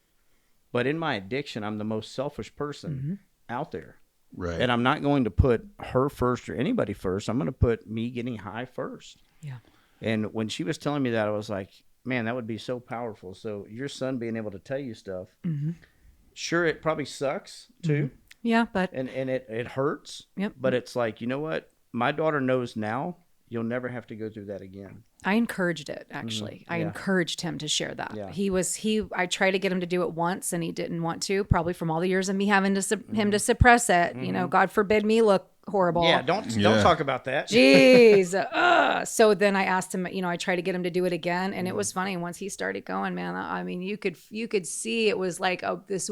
but in my addiction, I'm the most selfish person out there. Right. And I'm not going to put her first or anybody first. I'm going to put me getting high first. Yeah. And when she was telling me that, I was like, man, that would be so powerful. So your son being able to tell you stuff, sure, it probably sucks too. Yeah, but And it hurts. Yep. But it's like, you know what? My daughter knows now you'll never have to go through that again. I encouraged it, actually. I encouraged him to share that. Yeah. I tried to get him to do it once and he didn't want to, probably from all the years of me having to him to suppress it. You know, God forbid me look horrible. Yeah, don't talk about that. Jeez. So then I asked him, I tried to get him to do it again. And it was funny. Once he started going, man, I mean, you could see it was like this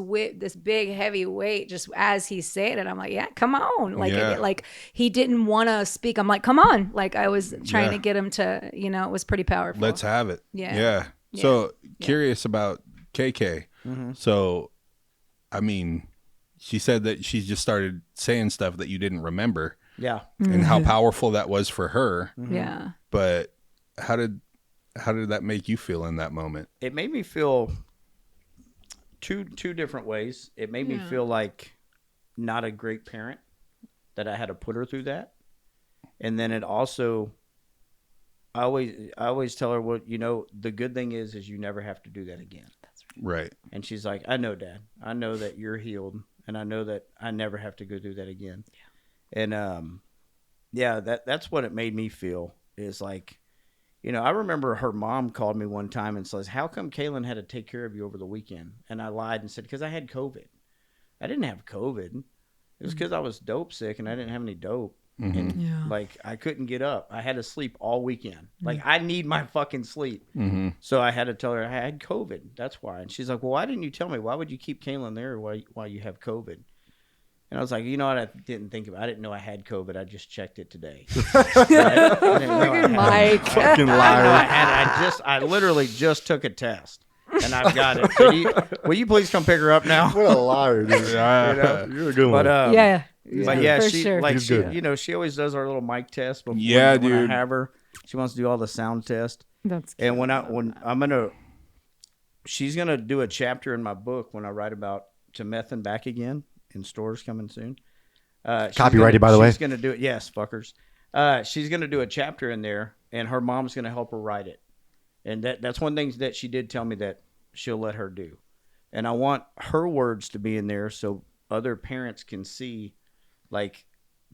big heavy weight just as he said it. I'm like, yeah, come on. Like, he didn't want to speak. I'm like, come on. Like, I was trying to get him to, it was pretty powerful. Let's have it. Yeah. So curious about KK. So, I mean, she said that she just started saying stuff that you didn't remember. Yeah. And how powerful that was for her. Yeah. But how did that make you feel in that moment? It made me feel two different ways. It made me feel like not a great parent, that I had to put her through that. And then it also, I always tell her, well, the good thing is you never have to do that again. That's Right. And she's like, I know, Dad. I know that you're healed, and I know that I never have to go through that again. Yeah. And that's what it made me feel, is like, I remember her mom called me one time and says, how come Kaylin had to take care of you over the weekend? And I lied and said, because I had COVID. I didn't have COVID. It was because I was dope sick and I didn't have any dope. And like, I couldn't get up. I had to sleep all weekend. Like, I need my fucking sleep. So I had to tell her I had COVID. That's why. And she's like, well, why didn't you tell me? Why would you keep Kaylin there while you have COVID? And I was like, you know what? I didn't think about it. I didn't know I had COVID. I just checked it today. Mike. Fucking liar. I literally just took a test. and I've got it. So will you please come pick her up now? What a liar, dude. You're a good one. But Yeah. but yeah, for she sure. like He's she, good. you know, she always does our little mic test before Yeah, when I dude. have her. She wants to do all the sound test. That's And she's gonna do a chapter in my book when I write about To Meth and Back Again in stores coming soon. Copyrighted, by the way. She's gonna do it. Yes, fuckers. She's gonna do a chapter in there, and her mom's gonna help her write it. And that's one thing that she did tell me that she'll let her do. And I want her words to be in there so other parents can see, like,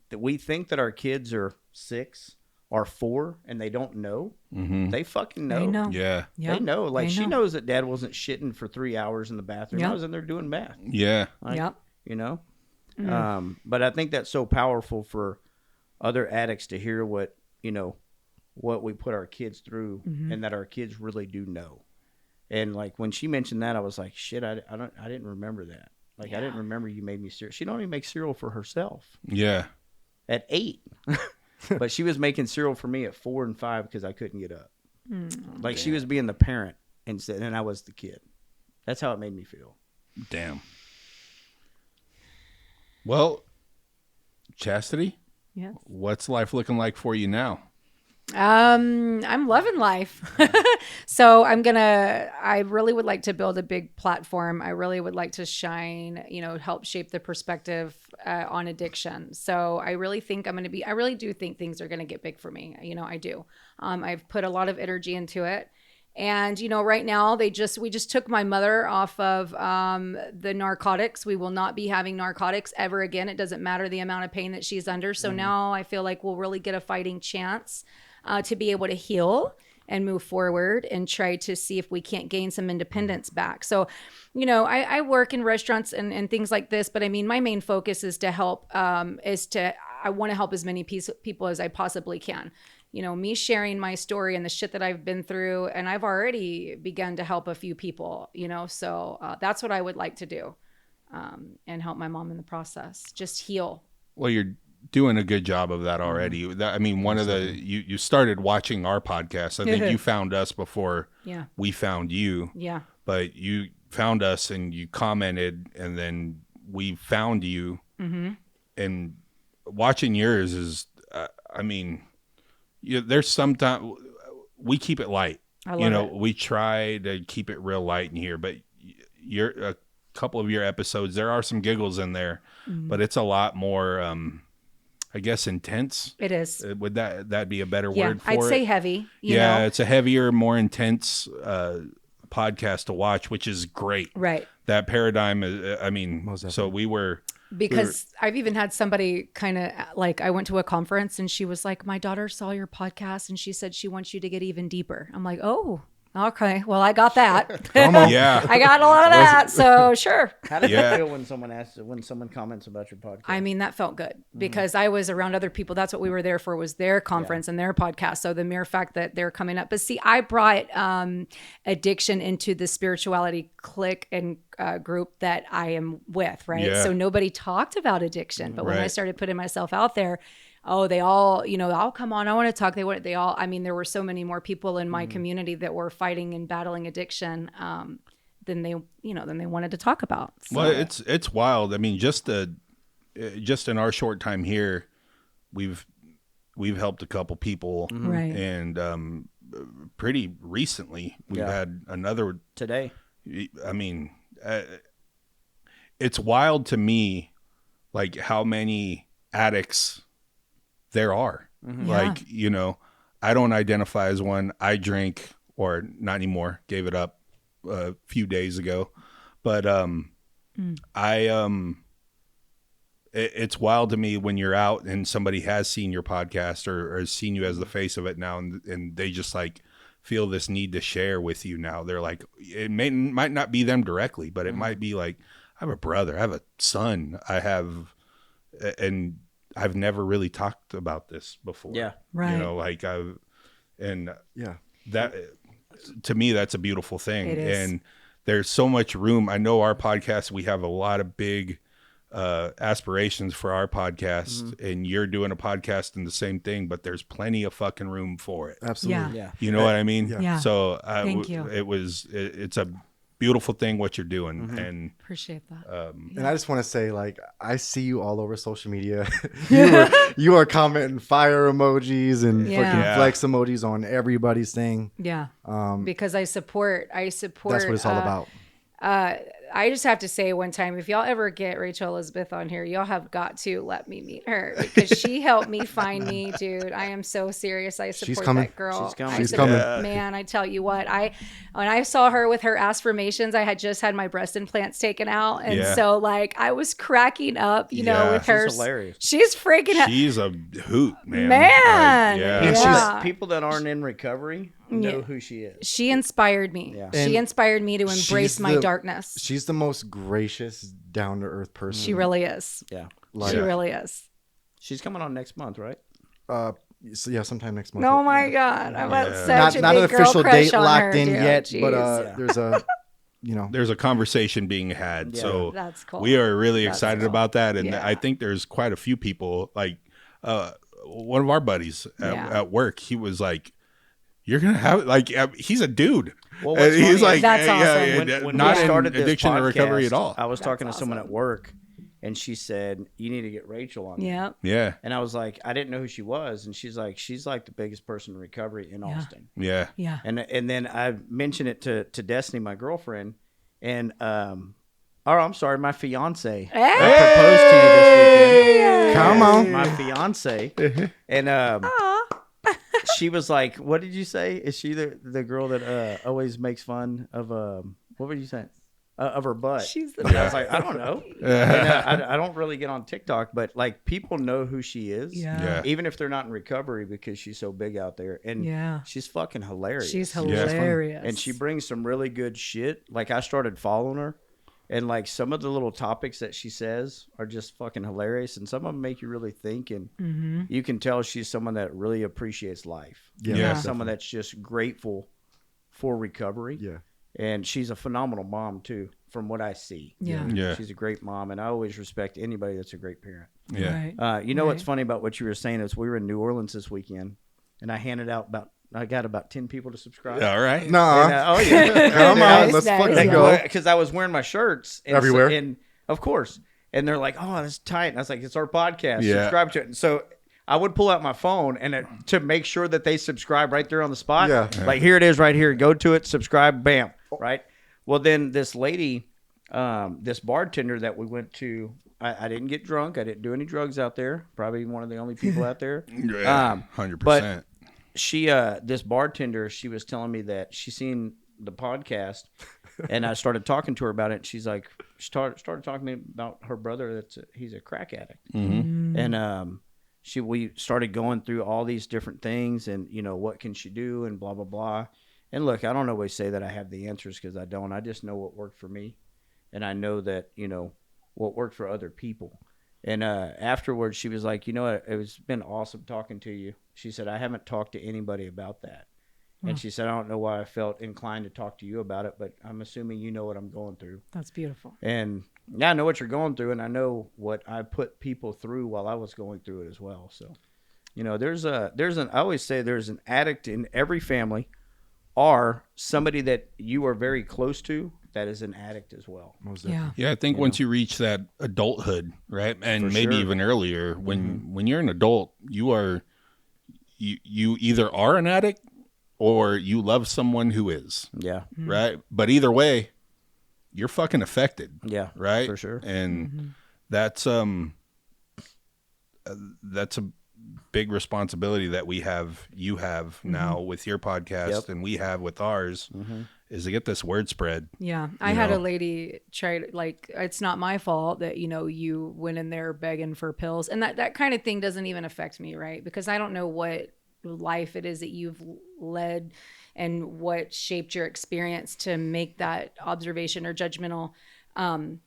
that we think that our kids are 6 or 4 and they don't know. Mm-hmm. They fucking know. They know. Yeah. They know. Like, They she know. knows that dad wasn't shitting for 3 hours in the bathroom. Yep. I was in there doing math. Yeah. Like, Yep. You know? But I think that's so powerful for other addicts to hear what, you know, what we put our kids through and that our kids really do know. And like when she mentioned that, I was like, shit, I didn't remember that. Like, I didn't remember you made me cereal. She don't even make cereal for herself Yeah. at 8. But she was making cereal for me at 4 and 5 because I couldn't get up. Like she was being the parent and I was the kid. That's how it made me feel. Damn. Well, Chastity, Yes. what's life looking like for you now? I'm loving life. So I really would like to build a big platform. I really would like to shine, help shape the perspective on addiction. So I really think I really do think things are going to get big for me. I do. I've put a lot of energy into it. And, right now we just took my mother off of the narcotics. We will not be having narcotics ever again. It doesn't matter the amount of pain that she's under. So now I feel like we'll really get a fighting chance to be able to heal and move forward and try to see if we can't gain some independence back. So, I work in restaurants and things like this, but I mean, my main focus is to help, I want to help as many people as I possibly can. Me sharing my story and the shit that I've been through, and I've already begun to help a few people, so that's what I would like to do, and help my mom in the process, just heal. Well, you're doing a good job of that already. One of you started watching our podcast. I think you found us before we found you. Yeah. But you found us and you commented, and then we found you. Mm-hmm. And watching yours is, there's sometimes we keep it light. I love it. We try to keep it real light in here, but a couple of your episodes, there are some giggles in there, but it's a lot more, I guess, intense. It is. Would that be a better word for it? I'd say heavy. You Yeah, know? it's a heavier, more intense podcast to watch, which is great. Right. That paradigm is, so we were... Because I've even had somebody kind of like, I went to a conference and she was like, my daughter saw your podcast and she said she wants you to get even deeper. I'm like, oh, okay. Well, I got that. Yeah. I got a lot of that. So sure. How does it feel when someone comments about your podcast? I mean, that felt good because I was around other people. That's what we were there for, was their conference and their podcast. So the mere fact that they're coming up. But see, I brought addiction into the spirituality clique and group that I am with, right? Yeah. So nobody talked about addiction. But when I started putting myself out there, they all, I'll come on. I want to talk. There were so many more people in my community that were fighting and battling addiction than they wanted to talk about. So. Well, it's wild. I mean, just in our short time here, we've helped a couple people, Right. And pretty recently we've had another today. I mean, it's wild to me, like how many addicts there are. Like, I don't identify as one. I drink, or not anymore, gave it up a few days ago. But it's wild to me when you're out and somebody has seen your podcast or has seen you as the face of it now, and they just like feel this need to share with you now. They're like, it might not be them directly, but it might be like, I have a brother, I have a son, and I've never really talked about this before. Yeah. Right. That to me, that's a beautiful thing. It is. And there's so much room. I know our podcast, we have a lot of big aspirations for our podcast, and you're doing a podcast and the same thing, but there's plenty of fucking room for it. Absolutely. Yeah. You know what I mean? Yeah. So Thank you. it's a beautiful thing what you're doing. Mm-hmm. And Appreciate that. And I just want to say, like, I see you all over social media. you are commenting fire emojis and Yeah. fucking Yeah. flex emojis on everybody's thing. Yeah. Because I support. That's what it's all about. I just have to say one time, if y'all ever get Rachel Elizabeth on here, y'all have got to let me meet her because she helped me find me, dude. I am so serious. I support coming. that girl. She's coming. She's coming. Man, I tell you what, when I saw her with her affirmations, I had just had my breast implants taken out. And Yeah. so like I was cracking up, you know, Yeah. with her. She's hilarious. She's freaking out. she's a hoot, man. Man. yeah. People, Yeah. people that aren't in recovery know who she is. She inspired me. Yeah. She And inspired me to embrace she's my the- darkness. She's the most gracious, down to earth person. She really is. Yeah. Like, She really is. She's coming on next month, right? so yeah, sometime next month. Oh my God. I've had Yeah. such Not a an big girl official crush date on locked her, in dude. yet, Jeez. but Yeah. there's a, you know, There's a conversation being had. Yeah. So That's cool. we are really That's excited cool. about that. And Yeah. I think there's quite a few people, like one of our buddies Yeah. at work, he was like, you're going to have, like, he's a dude. Well, And what's he's funny like, is That's awesome. when not we in started this addiction or recovery podcast, at all. I was That's talking to someone awesome. at work, and she said, "You need to get Rachel on." there." Yeah. Yeah. And I was like, I didn't know who she was, and she's like the biggest person in recovery in Austin. Yeah. Yeah. And then I mentioned it to Destiny, my girlfriend, and I'm sorry, my fiance. Hey! I proposed to you this weekend. Come on. My fiance, and she was like, "What did you say? Is she the girl that always makes fun of what would you say? Of her butt?" She's the And I was like, "I don't know. And, I don't really get on TikTok, but like people know who she is, Yeah. even if they're not in recovery because she's so big out there, and Yeah. she's fucking hilarious. She's funny. hilarious. And she brings some really good shit. Like I started following her, and like some of the little topics that she says are just fucking hilarious, and some of them make you really think. And you can tell she's someone that really appreciates life. Yeah. Someone that's just grateful for recovery. Yeah. And she's a phenomenal mom too, from what I see. Yeah. Yeah. She's a great mom, and I always respect anybody that's a great parent. Yeah. Right. You know what's Right. funny about what you were saying is we were in New Orleans this weekend, and I got about 10 people to subscribe. All right. Nah. And, oh yeah, Come Nice, on, let's nice. fucking Yeah. go. because I was wearing my shirts and Everywhere. and of course, and they're like, "Oh, that's tight." And I was like, "It's our podcast. Yeah. Subscribe to it." And so I would pull out my phone and to make sure that they subscribe right there on the spot. Yeah. Like here it is, right here. Go to it, subscribe, bam. Right. Well, then this lady, this bartender that we went to, I didn't get drunk. I didn't do any drugs out there. Probably one of the only people out there. Yeah. 100%. But she, this bartender, she was telling me that she seen the podcast, and I started talking to her about it. And she's like, she started talking to me about her brother. He's a crack addict, and we started going through all these different things, and what can she do, and blah blah blah. And look, I don't always say that I have the answers because I don't. I just know what worked for me, and I know that what worked for other people. And afterwards, she was like, it's been awesome talking to you. She said, I haven't talked to anybody about that. And she said, I don't know why I felt inclined to talk to you about it, but I'm assuming you know what I'm going through. That's beautiful. And yeah, I know what you're going through, and I know what I put people through while I was going through it as well. So, I always say there's an addict in every family, or somebody that you are very close to that is an addict as well. Yeah. Yeah, I think once you reach that adulthood, right, and For maybe sure. even earlier, when you're an adult, you either are an addict or you love someone who is, Yeah, right? But either way, you're fucking affected, yeah, right? for sure. And that's a big responsibility that you have now with your podcast, Yep. and we have with ours, is to get this word spread. Yeah. I had a lady try to, like, it's not my fault that, you went in there begging for pills. And that kind of thing doesn't even affect me, right? Because I don't know what life it is that you've led and what shaped your experience to make that observation or judgmental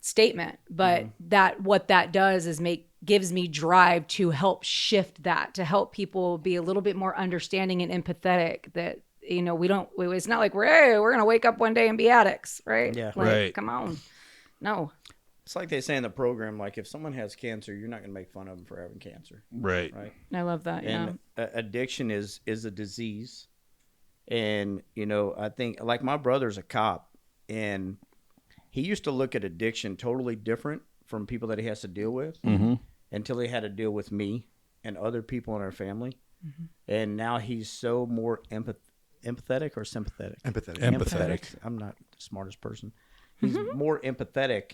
statement. But what that does is gives me drive to help shift that, to help people be a little bit more understanding and empathetic that, it's not like we're going to wake up one day and be addicts, right? Yeah. Like, Right. come on. No. It's like they say in the program, like if someone has cancer, you're not going to make fun of them for having cancer, Right. right? I love that. Yeah. And addiction is a disease. And, I think like my brother's a cop, And he used to look at addiction totally different from people that he has to deal with until he had to deal with me and other people in our family. And now he's so more empathetic or sympathetic? Empathetic. I'm not the smartest person. He's more empathetic.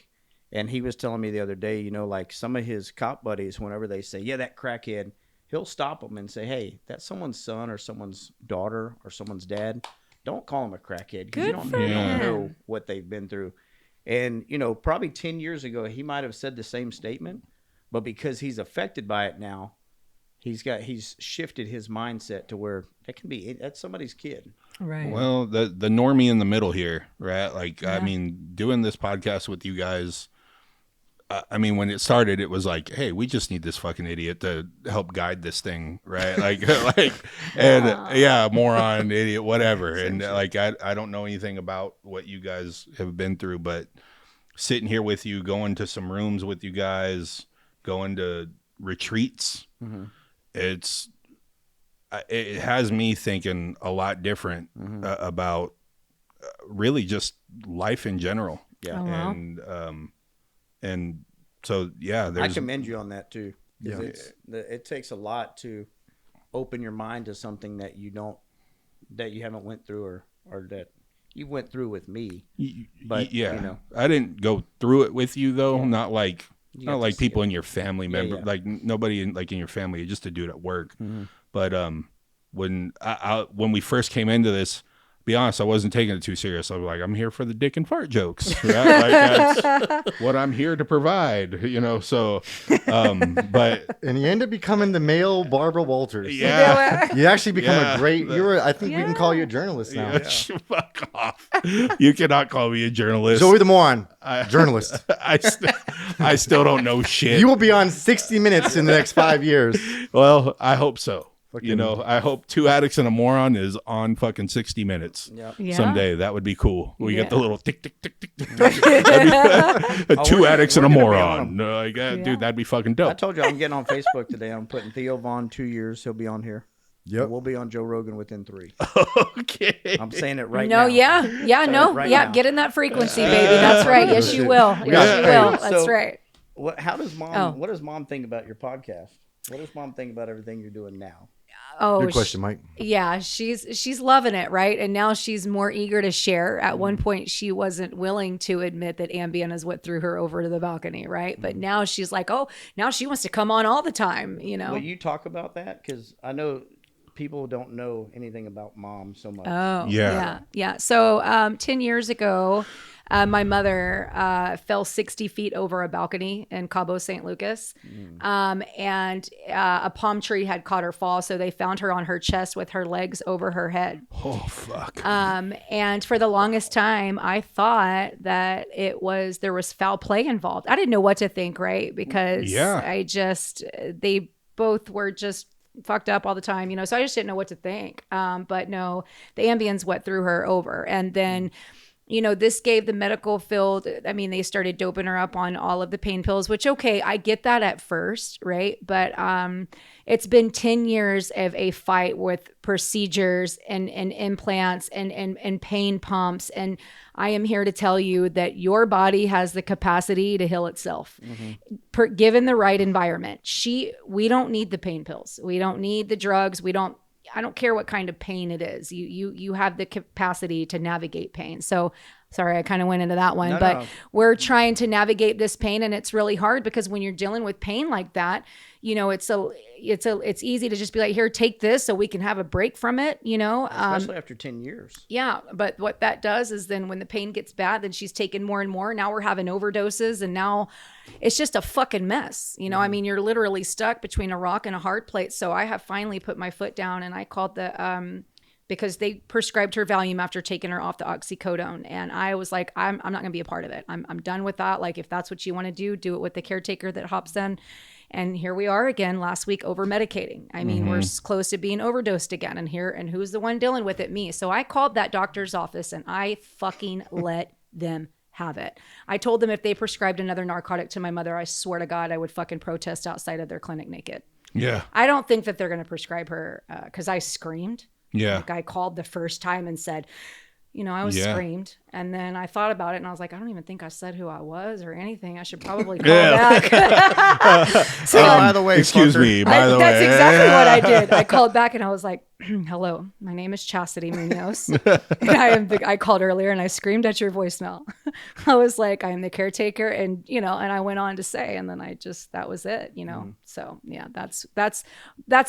And he was telling me the other day, you know, like some of his cop buddies, whenever they say, yeah, that crackhead, he'll stop them and say, hey, that's someone's son or someone's daughter or someone's dad. Don't call him a crackhead because you don't know what they've been through. And, you know, probably 10 years ago, he might have said the same statement, but because he's affected by it now, he's shifted his mindset to where that's somebody's kid. Right. Well, the normie in the middle here, right? Like, I mean, doing this podcast with you guys, I mean, when it started, it was like, hey, we just need this fucking idiot to help guide this thing, right? Moron, idiot, whatever. And like, I don't know anything about what you guys have been through, but sitting here with you, going to some rooms with you guys, going to retreats, it has me thinking a lot different about really just life in general. Yeah. Oh, wow. And so, yeah, I commend you on that too. Yeah. It takes a lot to open your mind to something that you haven't went through or that you went through with me. But yeah, you know, I didn't go through it with you though. Yeah. Not like people in your family member, yeah. like nobody in your family, just a dude at work. But when we first came into this, be honest, I wasn't taking it too serious. I was like, I'm here for the dick and fart jokes. Right? Like, that's what I'm here to provide, you know. So, but And you end up becoming the male Barbara Walters. yeah, You actually become Yeah. a great. I think we can call you a journalist now. fuck off. You cannot call me a journalist. Joey the Moron, journalist. I still don't know shit. You will be on 60 Minutes in the next 5 years. Well, I hope so. Fucking- You know, I hope Two Addicts and a Moron is on fucking 60 Minutes Yeah. someday. That would be cool. We get the Yeah. little tick, tick, tick, tick, tick. Two Addicts and a we're gonna be on Moron. 'em. Like, dude, that'd be fucking dope. I told you I'm getting on Facebook today. I'm putting Theo Vaughn 2 years. He'll be on here. Yep. We'll be on Joe Rogan within 3. Okay. I'm saying it right now. No, Right now. get in that frequency, baby. That's right. Yes, you will. Yes, you will. That's So- right. What does mom think about your podcast? What does mom think about everything you're doing now? Oh, Good question, Mike. Yeah, she's loving it, right? And now she's more eager to share. At one point, she wasn't willing to admit that Ambien is what threw her over to the balcony, right? But now she's like, oh, now she wants to come on all the time, you know? Will you talk about that? Because I know people don't know anything about mom so much. Oh, Yeah. yeah. So 10 years ago, my mother fell 60 feet over a balcony in Cabo San Lucas. And a palm tree had caught her fall. So they found her on her chest with her legs over her head. Oh, fuck. And for the longest time, I thought that there was foul play involved. I didn't know what to think, right? Because they both were just fucked up all the time, you know, so I just didn't know what to think. But no, the Ambien's what threw her over. And then, you know, this gave the medical field, I mean, they started doping her up on all of the pain pills, which, okay, I get that at first, right? But it's been 10 years of a fight with procedures and implants and pain pumps. And I am here to tell you that your body has the capacity to heal itself, given the right environment. We don't need the pain pills. We don't need the drugs. I don't care what kind of pain it is. You have the capacity to navigate pain. So sorry, I kind of went into that one, but we're trying to navigate this pain, and it's really hard because when you're dealing with pain like that, you know, it's easy to just be like, here, take this so we can have a break from it, you know? Especially after 10 years. Yeah. But what that does is then when the pain gets bad, then she's taking more and more. Now we're having overdoses, and now it's just a fucking mess. You know, I mean, you're literally stuck between a rock and a hard place. So I have finally put my foot down, and I called because they prescribed her Valium after taking her off the oxycodone. And I was like, I'm not going to be a part of it. I'm done with that. Like, if that's what you want to do it with the caretaker that hops in. And here we are again last week over medicating. I mean, we're close to being overdosed again. And who's the one dealing with it? Me. So I called that doctor's office, and I fucking let them have it. I told them if they prescribed another narcotic to my mother, I swear to God, I would fucking protest outside of their clinic naked. Yeah. I don't think that they're going to prescribe her because I screamed. Yeah. Like, I called the first time and said, you know, I was screamed. And then I thought about it, and I was like, I don't even think I said who I was or anything. I should probably call back. So by the way, excuse fucker. me. By the way, that's exactly what I did. I called back, and I was like, hello, my name is Chasity Munoz. And I called earlier, and I screamed at your voicemail. I was like, I am the caretaker, and and I went on to say, and then that was it, So yeah, that's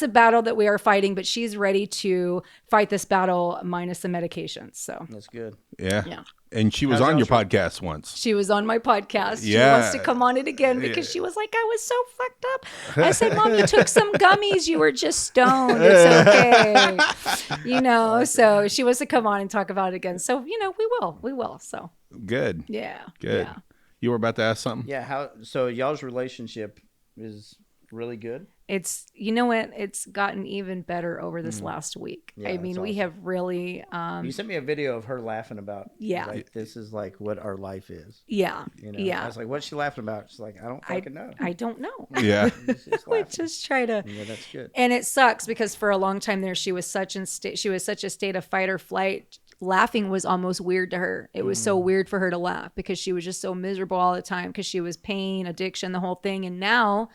a battle that we are fighting, but she's ready to fight this battle minus the medications. So That's good. yeah. And she was on your podcast once. she was on my podcast. She Yeah. wants to come on it again because she was like, I was so fucked up. I said, Mom, you took some gummies. You were just stoned. It's okay. So she wants to come on and talk about it again. So, we will. So Good. yeah. Good. Yeah. You were about to ask something? Yeah. So y'all's relationship is really good. It's, it's gotten even better over this last week. Yeah, I mean, that's we awesome. have really, You sent me a video of her laughing about. Yeah. Like, this is like what our life is. yeah. I Yeah. was like, what's she laughing about? She's like, I don't fucking know. I don't know. Yeah. She's just We laughing. just try to. Yeah, that's good. And it sucks because for a long time there, she was such a state of fight or flight. Laughing was almost weird to her. It was so weird for her to laugh because she was just so miserable all the time because she was pain, addiction, the whole thing. And now,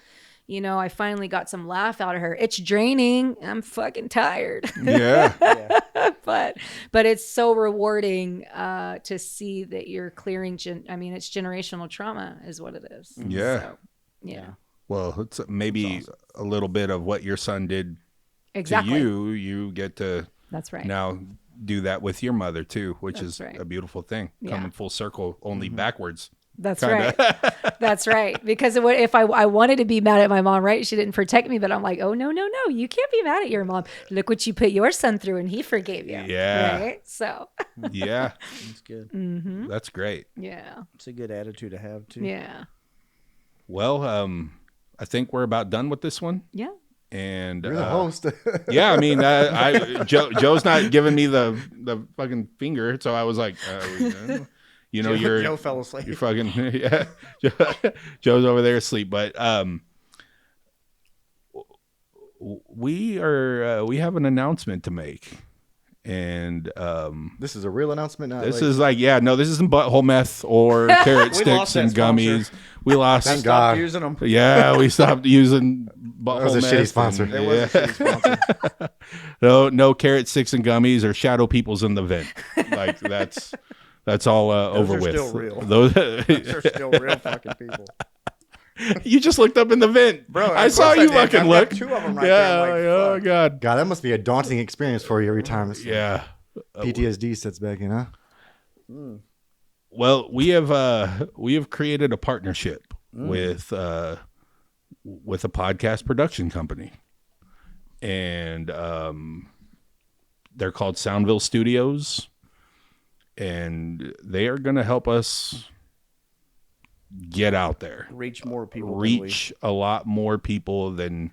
I finally got some laugh out of her. It's draining. I'm fucking tired. Yeah. but it's so rewarding to see that you're clearing. It's generational trauma is what it is. Yeah. So, yeah. Well, it's maybe a little bit of what your son did Exactly. to you. You get to That's right. now do that with your mother too, which That's is right. a beautiful thing. Yeah. Coming full circle, only backwards. That's Kinda. right. That's right. Because if I wanted to be mad at my mom, right? She didn't protect me, but I'm like, oh, no. You can't be mad at your mom. Look what you put your son through and he forgave you. Yeah. Right? So, Yeah. That's good. That's great. yeah. It's a good attitude to have too. Yeah. Well, I think we're about done with this one. Yeah. And You're the host. yeah, I mean, Joe's not giving me the fucking finger, so I was like, Joe fell asleep. you're fucking yeah. Joe's over there asleep, but we have an announcement to make, and This is a real announcement now. this is this isn't butthole meth or carrot We lost sticks and that sponsor. gummies. We lost. Thank Stop God. using them. Yeah, we stopped using butthole was a meth shitty and- sponsor. It was a shitty sponsor. No carrot sticks and gummies or shadow peoples in the vent. Like that's all over are with. still real. Those They're still real fucking people. you just looked up in the vent, Bro, I of saw course I you did. fucking I've look. got 2 of them right Yeah. there. I'm like, Oh fuck. God. God, that must be a daunting experience for you every time. Yeah. PTSD sets back in, huh? Well, we have created a partnership with a podcast production company, and they're called Soundville Studios, and they are going to help us get out there, Reach more people. than reach a lot more people than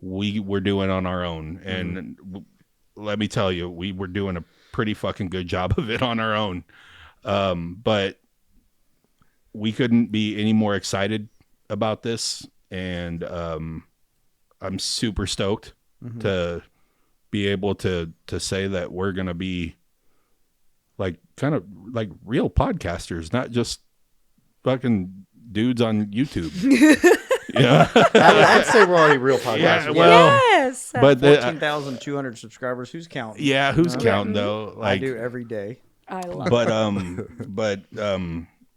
we were doing on our own. And let me tell you, we were doing a pretty fucking good job of it on our own. But we couldn't be any more excited about this. And I'm super stoked to be able to say that we're going to be like kind of like real podcasters, not just fucking dudes on YouTube. Yeah. I'd say we're already real podcasters. Yeah, well, Yes. but we. the, 14,200 subscribers. Who's counting? yeah, who's counting though? I Like, do every day. I love but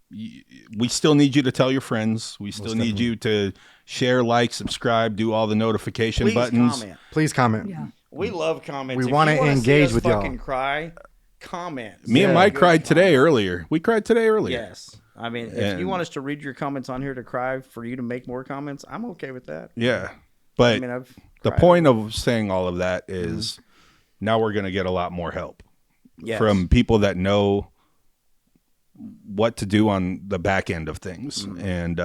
we still need you to tell your friends. We still need you to share, like, subscribe, do all the notification Please buttons. comment. Please comment. Yeah. We love comments. We If wanna you wanna see engage us with y'all. fucking cry. Comment. Me and Yeah. Mike Good cried today comment. earlier. We cried today earlier. Yes. I mean, if And- you want us to read your comments on here to cry for you to make more comments, I'm okay with that. Yeah. But I mean, I've the cried. point of saying all of that is now we're going to get a lot more help Yes. from people that know what to do on the back end of things. And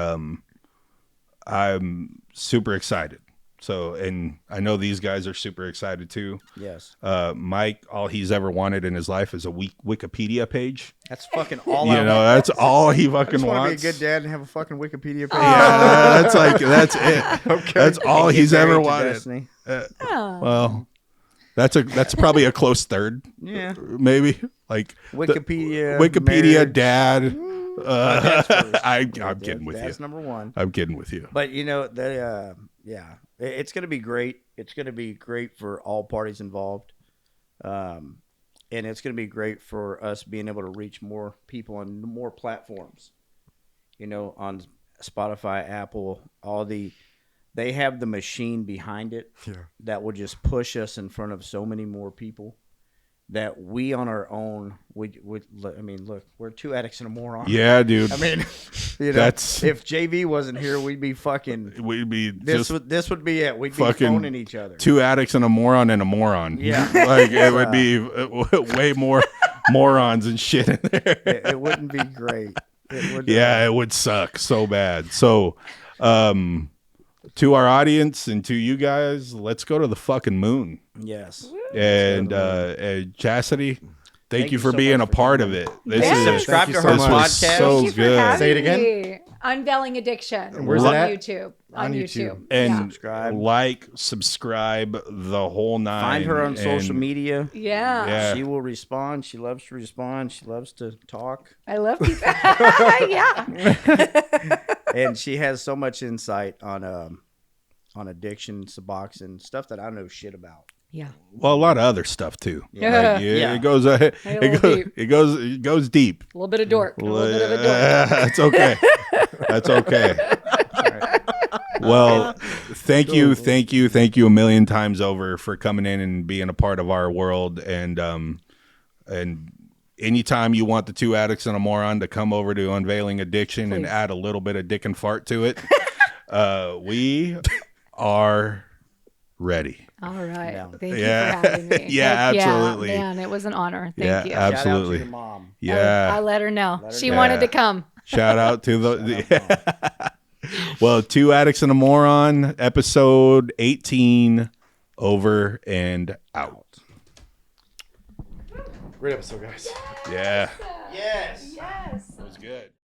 I'm super excited. So, and I know these guys are super excited too. Yes. Mike, all he's ever wanted in his life is a Wikipedia page. That's fucking all You I know, want. that's all he I fucking just want to wants. be a good dad and have a fucking Wikipedia page. Yeah, that's it. Okay. That's all Get he's ever married to wanted. Destiny. Oh. Well, That's probably a close third. Yeah. Maybe like Wikipedia. Wikipedia, marriage. Dad. Dad's first. I'm kidding with That's you. number one. I'm kidding with you. But it's going to be great. It's going to be great for all parties involved. And it's going to be great for us being able to reach more people on more platforms. On Spotify, Apple, they have the machine behind it that will just push us in front of so many more people that we on our own would. Look, we're two addicts and a moron. Yeah, dude. That's if JV wasn't here, we'd be this would be it. We'd be phoning each other. Two addicts and a moron and a moron. Yeah, like it would be way more morons and shit in there. It wouldn't be great. It would suck so bad. So, to our audience and to you guys, let's go to the fucking moon. Yes. And Chasity, thank you for being a part of it. Subscribe to her podcast. So good. Say it again. Unveiling Addiction. Where's on it at? YouTube. On YouTube. And subscribe the whole nine. Find her on social media. Yeah. She will respond. She loves to respond. She loves to talk. I love people. Yeah. And she has so much insight on addiction, Suboxen, stuff that I know shit about. Yeah. Well, a lot of other stuff too. Yeah. It goes deep. A little bit of dork. A little bit of a dork. That's okay. That's okay. Well, thank you a million times over for coming in and being a part of our world. And anytime you want the two addicts and a moron to come over to Unveiling Addiction and add a little bit of dick and fart to it, we are ready. All right. Thank you for having me. Absolutely. Yeah, man, it was an honor. Thank you. Absolutely. Shout out to your mom. Yeah. I let her know. She wanted to come. Shout out to the Well, Two Addicts and a Moron, episode 18, over and out. Great episode, guys. Yeah. Yes.